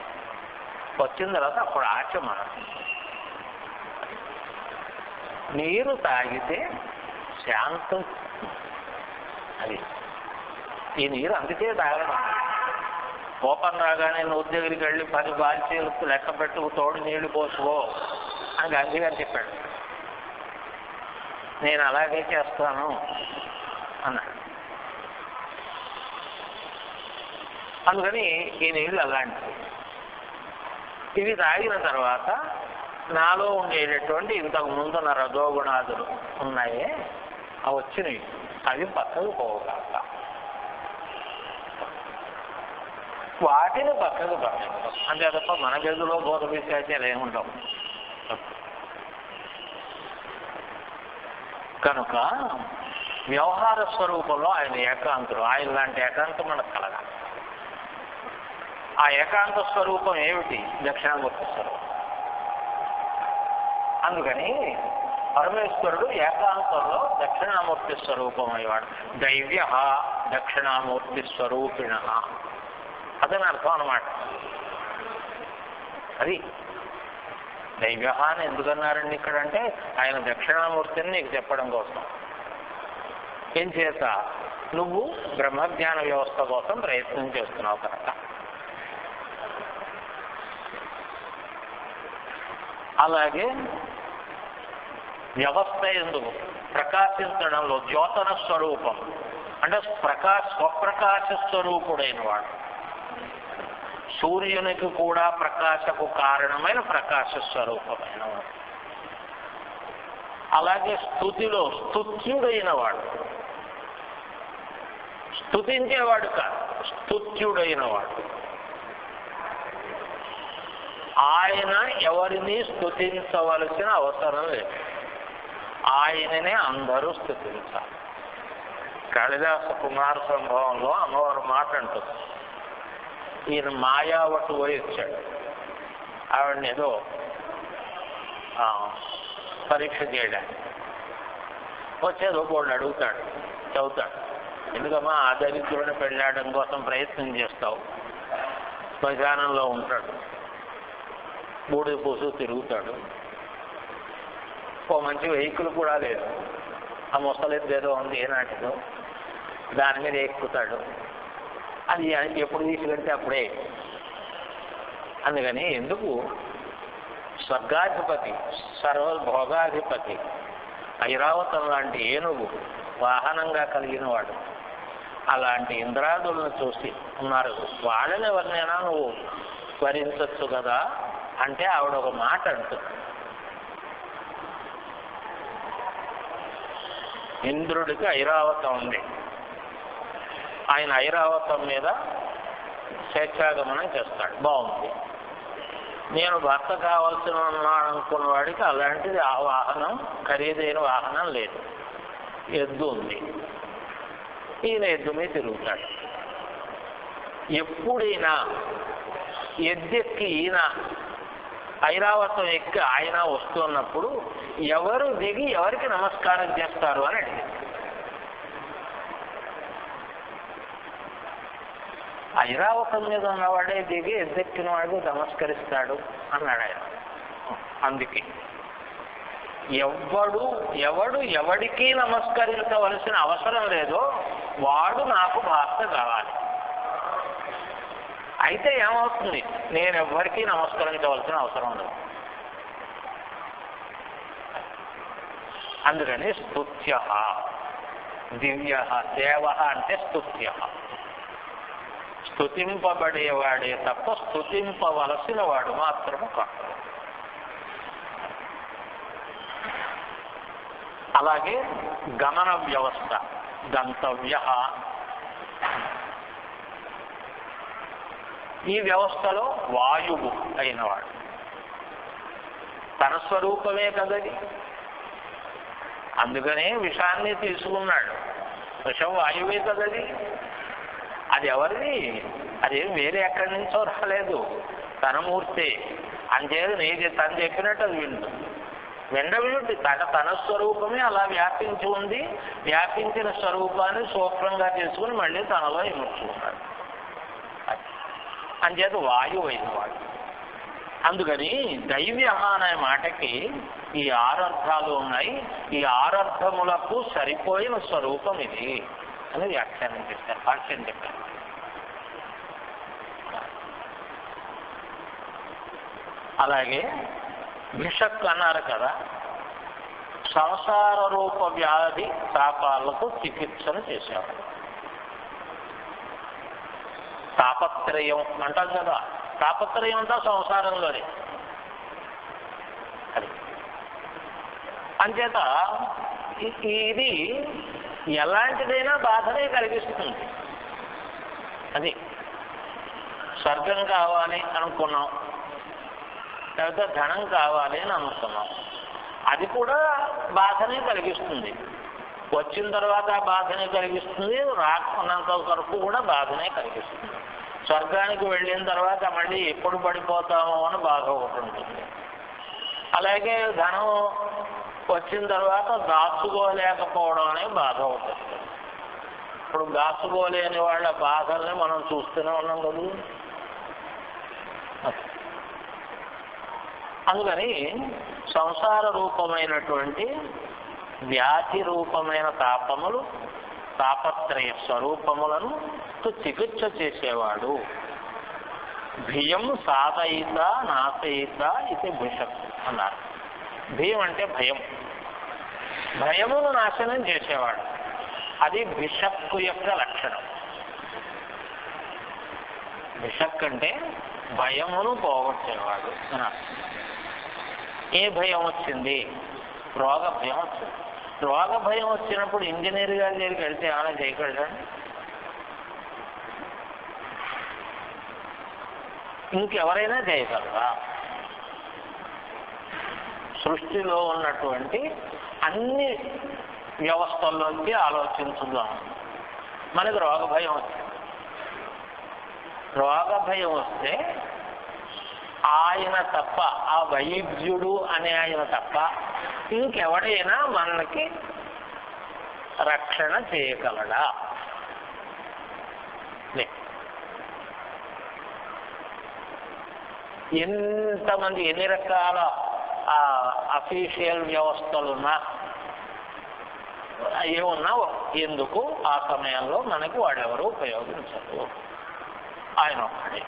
వచ్చిన తర్వాత అప్పుడు ఆచమనం. నీరు తాగితే శాంతం. అది ఈ నీరు అందుకే తాగడం. కోపం రాగానే నూరు దగ్గరికి వెళ్ళి 10 బాల్చీలు లెక్క పెట్టుకు తోడు నీళ్లు పోసుకో అని గాంధీ గారు చెప్పాడు. నేను అలాగే చేస్తాను అన్నాడు. అందుకని ఈ నీళ్ళు అలాంటివి. ఇవి తాగిన తర్వాత నాలో ఉండేటటువంటి ఇంతకు ముందున్న రజోగుణాదులు ఉన్నాయే అవి వచ్చినవి, అవి పక్కకు పోగలట. వాటిని పక్కకు పక్కకు అంతే తప్ప మన గదిలో భూత పిశాచాలు ఏముండవు. కనుక వ్యవహార స్వరూపంలో ఆయన ఏకాంతుడు. ఆయన లాంటి ఏకాంతం మనకు కలగాలి. ఆ ఏకాంత స్వరూపం ఏమిటి? దక్షిణామూర్తి స్వరూపం. అందుకని పరమేశ్వరుడు ఏకాంతంలో దక్షిణామూర్తి స్వరూపం అయ్యాడు. దైవ్య దక్షిణామూర్తి స్వరూపిణ అదని అర్థం అన్నమాట. అది దైవ్య అని ఎందుకన్నారండి ఇక్కడ అంటే, ఆయన దక్షిణామూర్తిని నీకు చెప్పడం కోసం. ఏం చేత? నువ్వు బ్రహ్మజ్ఞాన వ్యవస్థ కోసం ప్రయత్నం చేస్తున్నావు కనుక. అలాగే వ్యవస్థ ఎందుకు ప్రకాశించడంలో ద్యోతన స్వరూపం అంటే స్వప్రకాశ స్వరూపుడైన వాడు. సూర్యునికి కూడా ప్రకాశకు కారణమైన ప్రకాశ స్వరూపమైన వాడు. అలాగే స్తుతిలో స్తుత్యుడైన వాడు. స్తుతించేవాడు కాదు, స్తుత్యుడైన వాడు. ఆయన ఎవరిని స్తుతించవలసిన అవసరం లేదు, ఆయననే అందరూ స్తుతించాలి. కాళిదాస కుమార సంభవంలో అమ్మవారు మాట అంటుంది, ఈయన మాయావటు పోయి వచ్చాడు. ఆవిడని ఏదో పరీక్ష చేయడానికి వచ్చేదో బోర్డు అడుగుతాడు, చదువుతాడు. ఎందుకమ్మా ఆ దరిద్రుడిని పెళ్ళాడడం కోసం ప్రయత్నం చేస్తావు? శ్మశానంలో ఉంటాడు, బూడిద పూసు తిరుగుతాడు. ఓ మంచి వెహికల్ కూడా లేదు, ఆ ముసలిది ఏదో ఉంది ఏనాటిదో, దాని మీద ఎక్కుతాడు. అది ఎప్పుడు తీసుకెళ్తే అప్పుడే. అందుకని ఎందుకు స్వర్గాధిపతి సర్వభోగాధిపతి ఐరావతం లాంటి ఏనుగు వాహనంగా కలిగిన వాడు. అలాంటి ఇంద్రాదులను చూసి ఉన్నారు, వాళ్ళని ఎవరినైనా నువ్వు స్మరించచ్చు కదా అంటే ఆవిడ ఒక మాట అంటుంది. ఇంద్రుడికి ఐరావతం ఉంది. ఆయన ఐరావతం మీద స్వేచ్ఛాగమనం చేస్తాడు, బాగుంది. నేను భర్త కావాల్సిన అనుకున్న వాడికి అలాంటిది ఆ వాహనం, ఖరీదైన వాహనం లేదు. ఎద్దు ఉంది, ఈయన ఎద్దు మీద తిరుగుతాడు. ఎప్పుడైనా ఎద్దెక్కి ఈయన ఐరావతం ఎక్కి ఆయన వస్తున్నప్పుడు ఎవరు దిగి ఎవరికి నమస్కారం చేస్తారు అని అడిగింది. ఐరావతం మీద ఉన్నవాడే దిగి ఎద్దెక్కిన వాడికి నమస్కరిస్తాడు అన్నాడు ఆయన. అందుకే ఎవడు ఎవడికి నమస్కరించవలసిన అవసరం లేదో వాడు నాకు భర్త కావాలి. అయితే ఏమవుతుంది, నేను ఎవ్వరికీ నమస్కరించవలసిన అవసరం లేదు. అందుకని స్తుత్య దివ్య, దేవ అంటే స్తుత్య, స్తుతింపబడేవాడే తప్ప స్తుతింపవలసిన వాడు మాత్రము కాదు. అలాగే గమన వ్యవస్థ, గంతవ్య, ఈ వ్యవస్థలో వాయువు అయినవాడు తన స్వరూపమే కదది. అందుకనే విషాన్ని తీసుకున్నాడు. విషం వాయువే కదది. అది ఎవరిది? అదేం వేరే ఎక్కడి నుంచో రాలేదు, తన మూర్తే. అంచేది నీది తను చెప్పినట్టు అది వింటుంది. తన స్వరూపమే అలా వ్యాపించి ఉంది. వ్యాపించిన స్వరూపాన్ని సూక్ష్మంగా చేసుకుని మళ్ళీ తనలో ఇముడ్చుకున్నాడు. అంచేత వాయువు అయినవాడు. అందుకని దైవ్య అనే మాటకి ఈ 6 అర్థాలు ఉన్నాయి. ఈ 6 అర్థములకు సరిపోయిన స్వరూపం ఇది అని వ్యాఖ్యానం చేశారు, భాష్యం చెప్పారు. అలాగే భిషక్ అన్నారు కదా, సంసార రూప వ్యాధి తాపాలకు చికిత్సను చేసేవాడు. తాపత్రయం అంటాం కదా, తాపత్రయం అంతా సంసారంలోనే. అది అంచేత ఇది ఎలాంటిదైనా బాధనే కలిగిస్తుంది. అది స్వర్గం కావాలి అనుకున్నాం, లేకపోతే ధనం కావాలి అని అనుకున్నాం, అది కూడా బాధనే కలిగిస్తుంది. వచ్చిన తర్వాత బాధనే కలిగిస్తుంది, రాకున్నంత వరకు కూడా బాధనే కలిగిస్తుంది. స్వర్గానికి వెళ్ళిన తర్వాత మళ్ళీ ఎప్పుడు పడిపోతామో అని బాధ ఒకటి ఉంటుంది. అలాగే ధనం వచ్చిన తర్వాత దాచుకోలేకపోవడం అనే బాధ ఒకటి ఉంటుంది. ఇప్పుడు దాచుకోలేని వాళ్ళ బాధల్ని మనం చూస్తూనే ఉన్నాం కదా. అందుకని సంసార రూపమైనటువంటి వ్యాధి రూపమైన తాపములు, తాపత్రయ స్వరూపములను చికిత్స చేసేవాడు. భియం సాధయిత నాశయిత ఇది భిషక్ అన్నారు. భయం అంటే భయం, భయమును నాశనం చేసేవాడు. అది భిషక్కు యొక్క లక్షణం. భిషక్ అంటే భయమును పోగొట్టేవాడు అన్నారు. ఏ భయం వచ్చింది? రోగ భయం వచ్చింది. రోగ భయం వచ్చినప్పుడు ఇంజనీర్ గారి దగ్గరికి వెళ్తే ఏమైనా చేయగలడండి? ఇంకెవరైనా చేయగలరా? సృష్టిలో ఉన్నటువంటి అన్ని వ్యవస్థల్లోకి ఆలోచించుదాం. మనకు రోగ భయం వచ్చింది. రోగ భయం వస్తే ఆయన తప్ప, ఆ వైద్యుడు అనే ఆయన తప్ప ఇంకెవడైనా మనకి రక్షణ చేయగలడా? ఎంతమంది ఎన్ని రకాల అఫీషియల్ వ్యవస్థలున్నా ఏమున్నా ఎందుకు ఆ సమయంలో మనకి వాడెవరు ఉపయోగించరు, ఆయన ఒక్కడే.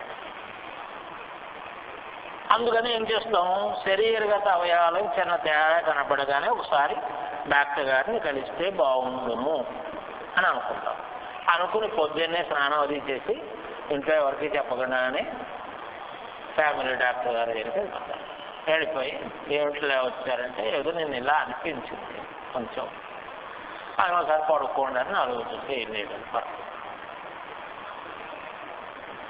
అందుకని ఏం చేస్తాం, శరీరగత అవయవాలకు చిన్న తేడా కనపడగానే ఒకసారి డాక్టర్ గారిని కలిస్తే బాగుండును అని అనుకుంటాం. అనుకుని పొద్దున్నే స్నానం అది చేసి ఇంట్లో ఎవరికి చెప్పకుండానే ఫ్యామిలీ డాక్టర్ గారు దగ్గరికి వెళ్ళిపోతాను. వెళ్ళిపోయి ఏమిటిలా వచ్చారంటే ఏదో నేను ఇలా అనిపించింది కొంచెం, ఆయన ఒకసారి పడుకోండి అని అడుగుతుంది. ఏం లేదని పడుతుంది,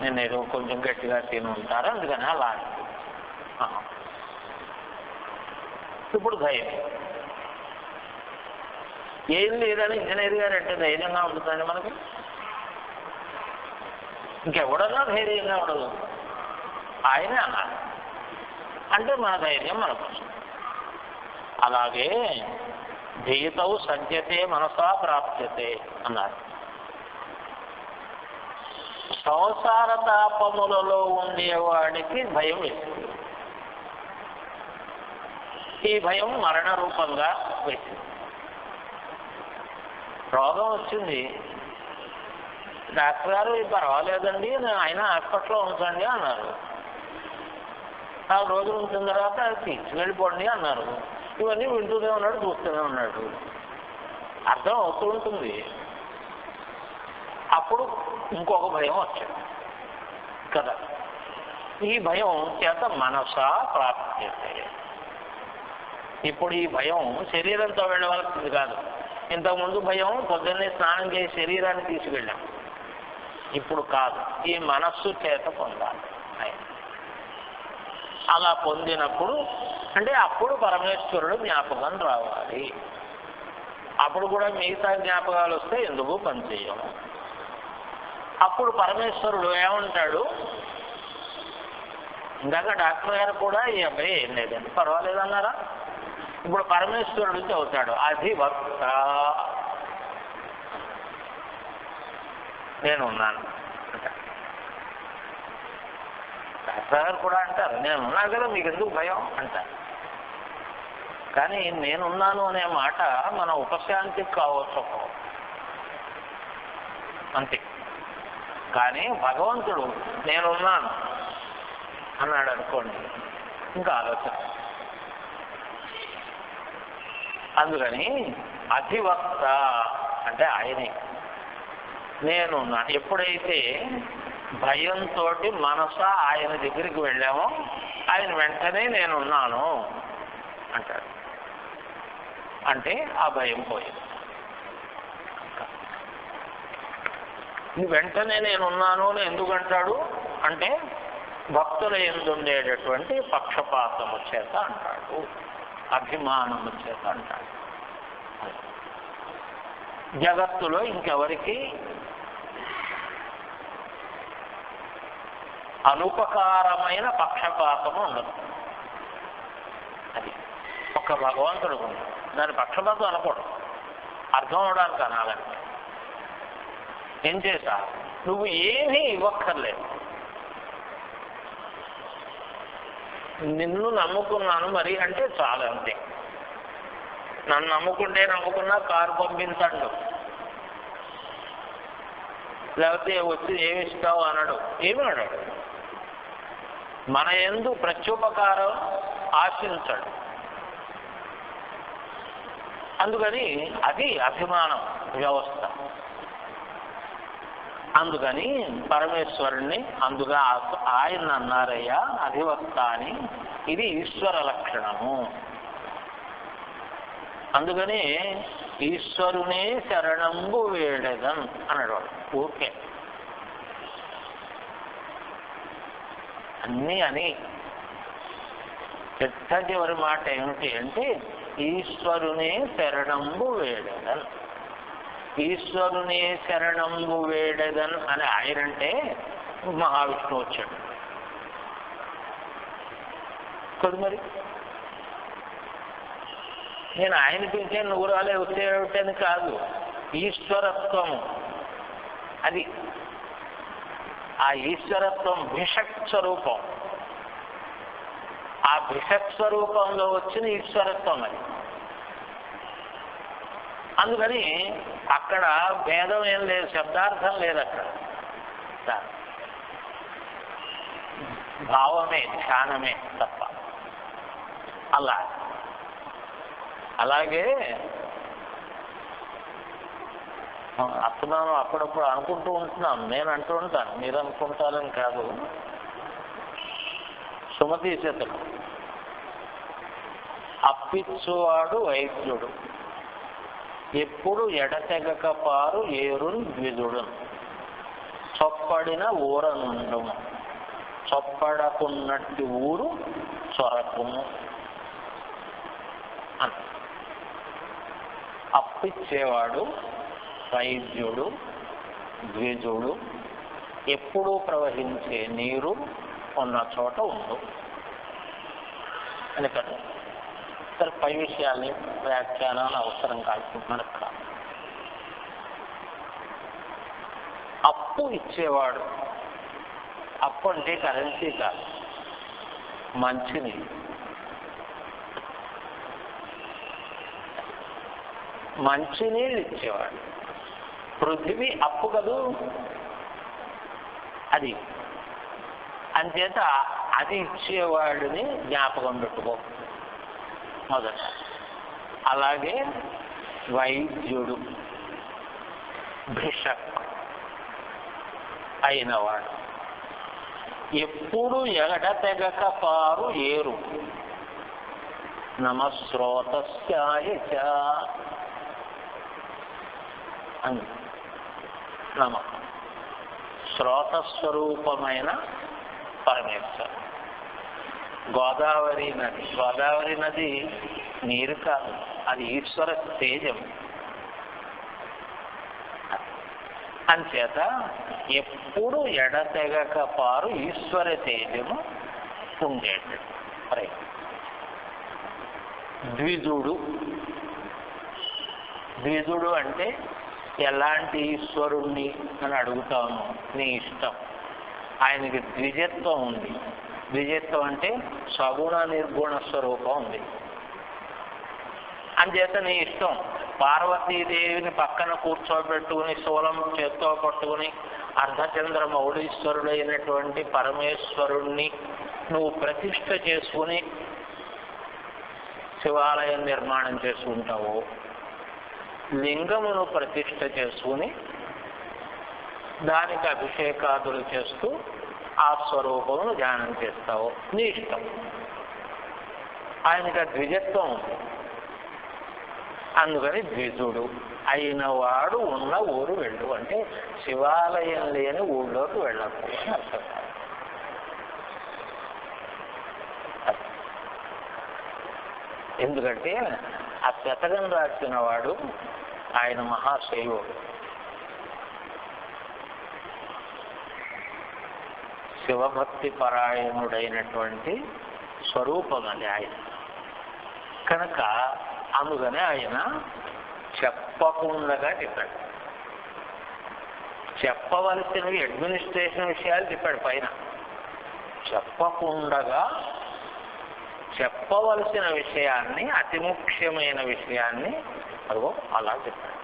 నేను ఏదో కొంచెం గట్టిగా తిని ఉంటారు అందుకని అలా అనిపించింది. ఇప్పుడు ధైర్యం ఏం లేదని ఇంజనీర్ గారు అంటే ధైర్యంగా ఉంటుందండి మనకి. ఇంకెవడన్నా ధైర్యంగా ఉండదు, ఆయనే అన్నారు అంటే మన ధైర్యం మనకు. అలాగే ధీతవు సజ్జతే మనసా ప్రాప్యతే అన్నారు. సంసార తాపములలో ఉండేవాడికి భయం వేసింది. ఈ భయం మరణ రూపంగా వేసింది. రోగం వచ్చింది, డాక్టర్ గారు పర్వాలేదండి ఆయన హాస్పిటల్లో ఉంచండి అన్నారు. 4 రోజులు ఉంచిన తర్వాత తీసుకెళ్ళిపోండి అన్నారు. ఇవన్నీ వింటూనే ఉన్నాడు, చూస్తూనే ఉన్నాడు, అర్థం అవుతూ ఉంటుంది. అప్పుడు ఇంకొక భయం వచ్చాడు కదా. ఈ భయం చేత మనసా ప్రాప్యతే. ఇప్పుడు ఈ భయం శరీరంతో వెళ్ళవలసింది కాదు. ఇంతకుముందు భయం పొద్దున్నే స్నానం చేసి శరీరాన్ని తీసుకెళ్ళాం, ఇప్పుడు కాదు, ఈ మనస్సు చేత పొందాలి. అలా పొందినప్పుడు అంటే అప్పుడు పరమేశ్వరుడు జ్ఞాపకం రావాలి. అప్పుడు కూడా మిగతా జ్ఞాపకాలు వస్తే ఎందుకు పనిచేయము. అప్పుడు పరమేశ్వరుడు ఏమంటాడు, ఇందాక డాక్టర్ గారు కూడా ఈ అబ్బాయి ఏం లేదండి పర్వాలేదన్నారా, ఇప్పుడు పరమేశ్వరుడు చెబుతాడు అధివక్త నేనున్నాను. డాక్టర్ గారు కూడా అంటారు నేనున్నా కదా మీకు ఎందుకు భయం అంటారు. కానీ నేనున్నాను అనే మాట మన ఉపశాంతికి కావచ్చు అంతే. కానీ భగవంతుడు నేనున్నాను అన్నాడు అనుకోండి, ఇంకా ఆలోచన. అందుకని అధివక్త అంటే ఆయనే నేనున్నా. ఎప్పుడైతే భయంతో మనస ఆయన దగ్గరికి వెళ్ళామో ఆయన వెంటనే నేనున్నాను అంటాడు. అంటే ఆ భయం పోయింది. వెంటనే నేనున్నాను అని ఎందుకు అంటాడు అంటే భక్తుల యందుండేటటువంటి పక్షపాతము చేత అంటాడు, అభిమానము చేత అంటాడు. జగత్తులో ఇంకెవరికి అనుపకారమైన పక్షపాతము ఉండదు. అది ఒక్క భగవంతుడు ఉంది. దాని పక్షపాతం అనకూడదు, అర్థం అవడానికి అనాలంటే. ఏం చేశా నువ్వు ఏమీ ఇవ్వక్కర్లేదు, నిన్ను నమ్ముకున్నాను మరి అంటే చాలు అంతే. నన్ను నమ్ముకుంటే నమ్ముకున్నా కారు పంపించండు, లేకపోతే వచ్చి ఏమి ఇస్తావు అనడు, ఏమి అన్నాడు. మన యందు ప్రత్యుపకారం ఆశించడు. అందుకని అది అభిమానం వ్యవస్థ. అందుకని పరమేశ్వరుణ్ణి అందుగా ఆయన అన్నారయ్యా అధివక్త అని. ఇది ఈశ్వర లక్షణము. అందుకని ఈశ్వరునే శరణంబు వేడెదన్ అన్నాడు వాడు. ఓకే అన్నీ అని పెద్ద చివరి మాట ఏమిటి అంటే ఈశ్వరునే శరణంబు వేడెదన్. ఈశ్వరునే శరణంబు వేడెదన్ అని ఆయనంటే మహావిష్ణువు వచ్చాడు కదా. మరి నేను ఆయన పిలిచే నువ్వు రాలే వచ్చేటని కాదు, ఈశ్వరత్వము అది. ఆ ఈశ్వరత్వం భిషక్ స్వరూపం. ఆ భిషక్ స్వరూపంలో వచ్చిన ఈశ్వరత్వం అది. అందుకని అక్కడ భేదం ఏం లేదు, శబ్దార్థం లేదు అక్కడ. భావమే ధ్యానమే తప్ప. అలాగే అస్తమానం అప్పుడప్పుడు అనుకుంటూ ఉంటున్నాను, నేను అంటూ ఉంటాను, మీరు అనుకుంటారని కాదు. సుమతి శతకం. అప్పిచ్చువాడు వైద్యుడు, ఎప్పుడు ఎడతెగక పారు ఏరున్ ద్విజుడు, చొప్పడిన ఊరనుండము, చొప్పడకున్నట్టి ఊరు చొరకుము అని. అప్పిచ్చేవాడు వైద్యుడు ద్విజుడు, ఎప్పుడూ ప్రవహించే నీరు ఉన్న చోట ఉండు అని కదా. సరే, పై విషయాల్ని వ్యాఖ్యానాలు అవసరం కాదు మనకు. అప్పు ఇచ్చేవాడు, అప్పు అంటే కరెన్సీ కాదు, మంచినీళ్ళు. మంచినీళ్ళు ఇచ్చేవాడు. పృథివీ అప్పు కదూ, అది అంచేత అది ఇచ్చేవాడిని జ్ఞాపకం పెట్టుకో మొదట. అలాగే వైద్యుడు భిషక్ అయినవాడు, ఎప్పుడు ఎగడతెగక పారు ఏరు, నమస్రోతస్యాయ చ అని నమ. శ్రోతస్వరూపమైన పరమేశ్వరు. గోదావరి నది, గోదావరి నది నీరు కాదు, అది ఈశ్వర తేజం. అంచేత ఎప్పుడు ఎడతెగక పారు ఈశ్వర తేజము ఉండేది. ద్విజుడు, ద్విజుడు అంటే ఎలాంటి ఈశ్వరుణ్ణి అని అడుగుతాను, నీ ఇష్టం. ఆయనకి ద్విజత్వం ఉంది. ద్విజత్వం అంటే సగుణ నిర్గుణ స్వరూపం ఉంది. అంచేత నీ ఇష్టం. పార్వతీదేవిని పక్కన కూర్చోబెట్టుకుని శూలం చేత్తో పట్టుకుని అర్ధచంద్ర మౌళీశ్వరుడైనటువంటి పరమేశ్వరుణ్ణి నువ్వు ప్రతిష్ఠ చేసుకుని శివాలయం నిర్మాణం చేసుకుంటావు, లింగమును ప్రతిష్ఠ చేసుకుని దానికి అభిషేకాదులు చేస్తూ ఆ స్వరూపమును ధ్యానం చేస్తావు, నీ ఇష్టం. ఆయనకి ద్విజత్వం ఉంది. అందుకని ద్విజుడు అయినవాడు ఉన్న ఊరు వెళ్ళు అంటే శివాలయం లేని ఊళ్ళోకి వెళ్ళకు అని అర్థం. ఎందుకంటే ఆ శతకం రాసిన వాడు ఆయన మహాశైవుడు. శివభక్తి పరాయణుడైనటువంటి స్వరూపం అది ఆయన. కనుక అందుకనే ఆయన చెప్పకుండా చెప్పాడు. చెప్పవలసినవి అడ్మినిస్ట్రేషన్ విషయాలు చెప్పాడు పైన. చెప్పకుండా చెప్పవలసిన విషయాన్ని, అతి ముఖ్యమైన విషయాన్ని అదిగో అలా చెప్పాడు.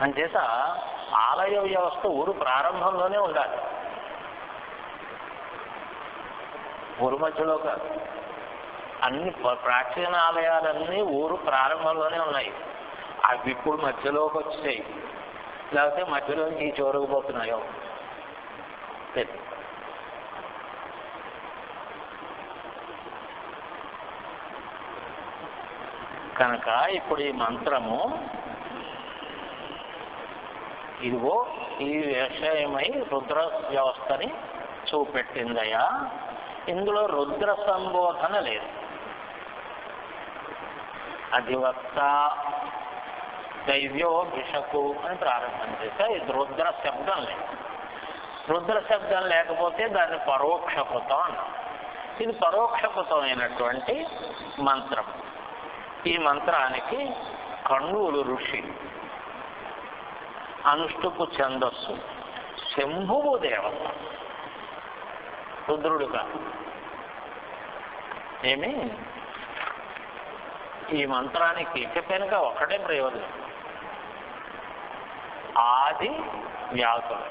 అంచేత ఆలయ వ్యవస్థ ఊరు ప్రారంభంలోనే ఉండాలి, ఊరు మధ్యలో కాదు. అన్ని ప్రాచీన ఆలయాలన్నీ ఊరు ప్రారంభంలోనే ఉన్నాయి. అవి ఇప్పుడు మధ్యలోకి వచ్చాయి, లేకపోతే మధ్యలోంచి చోరుకుపోతున్నాయో. కనుక ఇప్పుడు ఈ మంత్రము ఇదిగో ఈ విషయమై రుద్ర వ్యవస్థని చూపెట్టిందయా. ఇందులో రుద్ర సంబోధన లేదు. అధివక్త దైవ్యో భిషకు అని ప్రారంభం చేస్తే ఇది రుద్ర శబ్దం లేదు. రుద్ర శబ్దం లేకపోతే దాన్ని పరోక్షకృతం అన్నాం. ఇది పరోక్షకృతమైనటువంటి మంత్రం. ఈ మంత్రానికి కణువులు ఋషి, అనుష్టుపు ఛందస్సు, శంభువు దేవత, రుద్రుడు కాదు. ఏమి ఈ మంత్రానికి చెప్పానుక ఒక్కటే ప్రయోజనం. ఆది వ్యాధులు.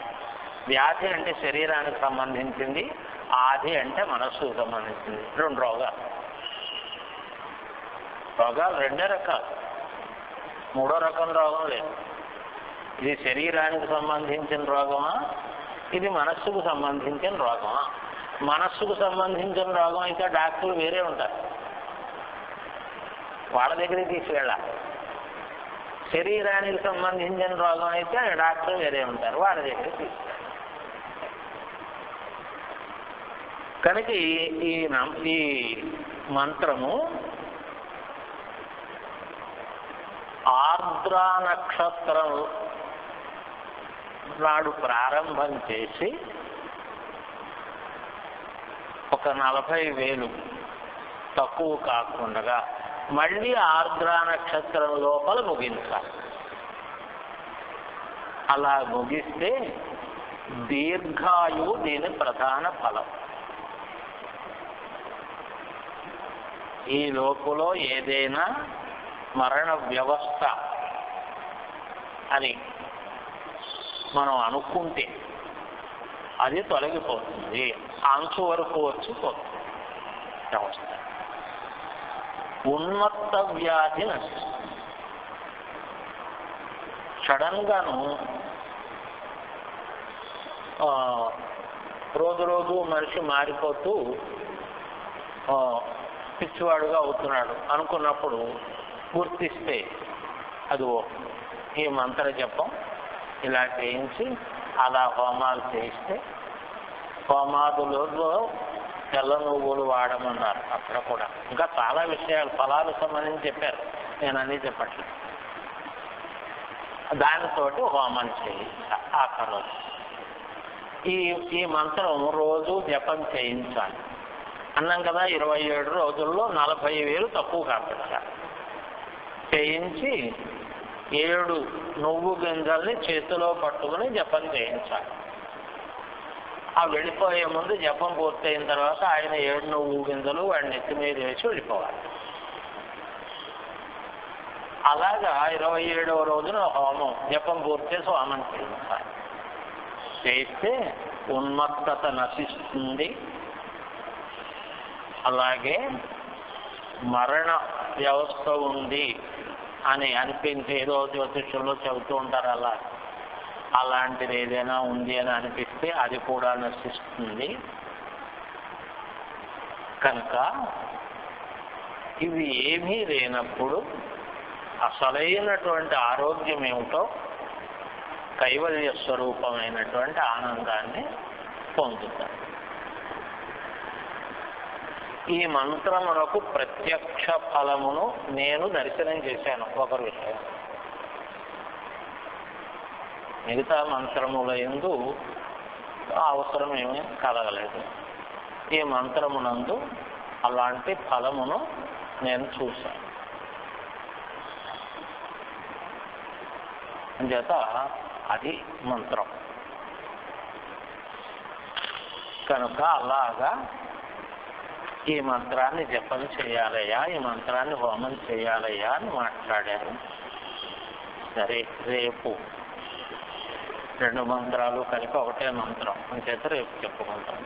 వ్యాధి అంటే శరీరానికి సంబంధించింది, ఆది అంటే మనస్సుకు సంబంధించింది. రెండు రోగాలు. రోగాలు రెండే రకాలు. మూడో రకం రోగం లేదు. ఇది శరీరానికి సంబంధించిన రోగమా, ఇది మనస్సుకు సంబంధించిన రోగమా? మనస్సుకు సంబంధించిన రోగం అయితే డాక్టర్లు వేరే ఉంటారు, వాళ్ళ దగ్గరికి తీసుకెళ్ళాలి. శరీరానికి సంబంధించిన రోగం అయితే డాక్టర్ వేరే ఉంటారు, వాళ్ళ దగ్గరికి తీసుకెళ్ళాలి. కనుక ఈ మంత్రము ఆర్ద్రా నక్షత్రం నాడు ప్రారంభం చేసి ఒక 40,000 తక్కువ కాకుండా మళ్ళీ ఆర్ద్రా నక్షత్రం లోపల ముగించాలి. అలా ముగిస్తే దీర్ఘాయువు దీని ప్రధాన ఫలం. ఈ లోపల ఏదైనా మరణ వ్యవస్థ అని మనం అనుకుంటే అది తొలగిపోతుంది, అంచు వరకు వచ్చి పోతుంది వ్యవస్థ. ఉన్మత్త వ్యాధి నశిస్తుంది. సడన్గాను రోజు రోజు మనిషి మారిపోతూ పిచ్చివాడుగా అవుతున్నాడు అనుకున్నప్పుడు గుర్తిస్తే అది ఈ మంత్ర జపం ఇలా చేయించి అలా హోమాలు చేయిస్తే, హోమాదులలో తెల్ల నువ్వులు వాడమన్నారు అక్కడ కూడా. ఇంకా చాలా విషయాలు ఫలాలకు సంబంధించి చెప్పారు, నేను అన్నీ చెప్పట్లేదు. దానితోటి హోమం చేయించాలి. ఆఖరు ఈ మంత్రం రోజు జపం చేయించాలి అన్నాం కదా. 27 రోజుల్లో 40,000 తక్కువ కాకుండా చేయించి 7 నువ్వు గింజల్ని చేతిలో పట్టుకుని జపం చేయించాలి. ఆ వెళ్ళిపోయే ముందు జపం పూర్తయిన తర్వాత ఆయన 7 నువ్వు గింజలు వాడి నెత్తి మీద వేసి వెళ్ళిపోవాలి. అలాగా 27వ రోజున హోమం జపం పూర్తి చేసి హోమం చేయించాలి. చేయిస్తే ఉన్మత్తత నశిస్తుంది. అలాగే మరణ వ్యవస్థ ఉంది అని అనిపించి ఏదో జ్యోతిష్యంలో చెబుతూ ఉంటారు, అలాంటిది ఏదైనా ఉంది అని అనిపిస్తే అది కూడా నశిస్తుంది. కనుక ఇవి ఏమీ లేనప్పుడు అసలైనటువంటి ఆరోగ్యం ఏమిటో, కైవల్య స్వరూపమైనటువంటి ఆనందాన్ని పొందుతారు. ఈ మంత్రమునకు ప్రత్యక్ష ఫలమును నేను దర్శనం చేశాను. ఒకరి విషయం మిగతా మంత్రముల యందు అవసరం ఏమీ కలగలేదు. ఈ మంత్రమునందు అలాంటి ఫలమును నేను చూశాను. అంచేత అది మంత్రం. కనుక అలాగా ఈ మంత్రాన్ని జపం చేయాలయ్యా, ఈ మంత్రాన్ని హోమం చేయాలయ్యా అని మాట్లాడారు. సరే, రేపు 2 మంత్రాలు కలిపి ఒకటే మంత్రం అంచేత రేపు చెప్పుకుంటాం.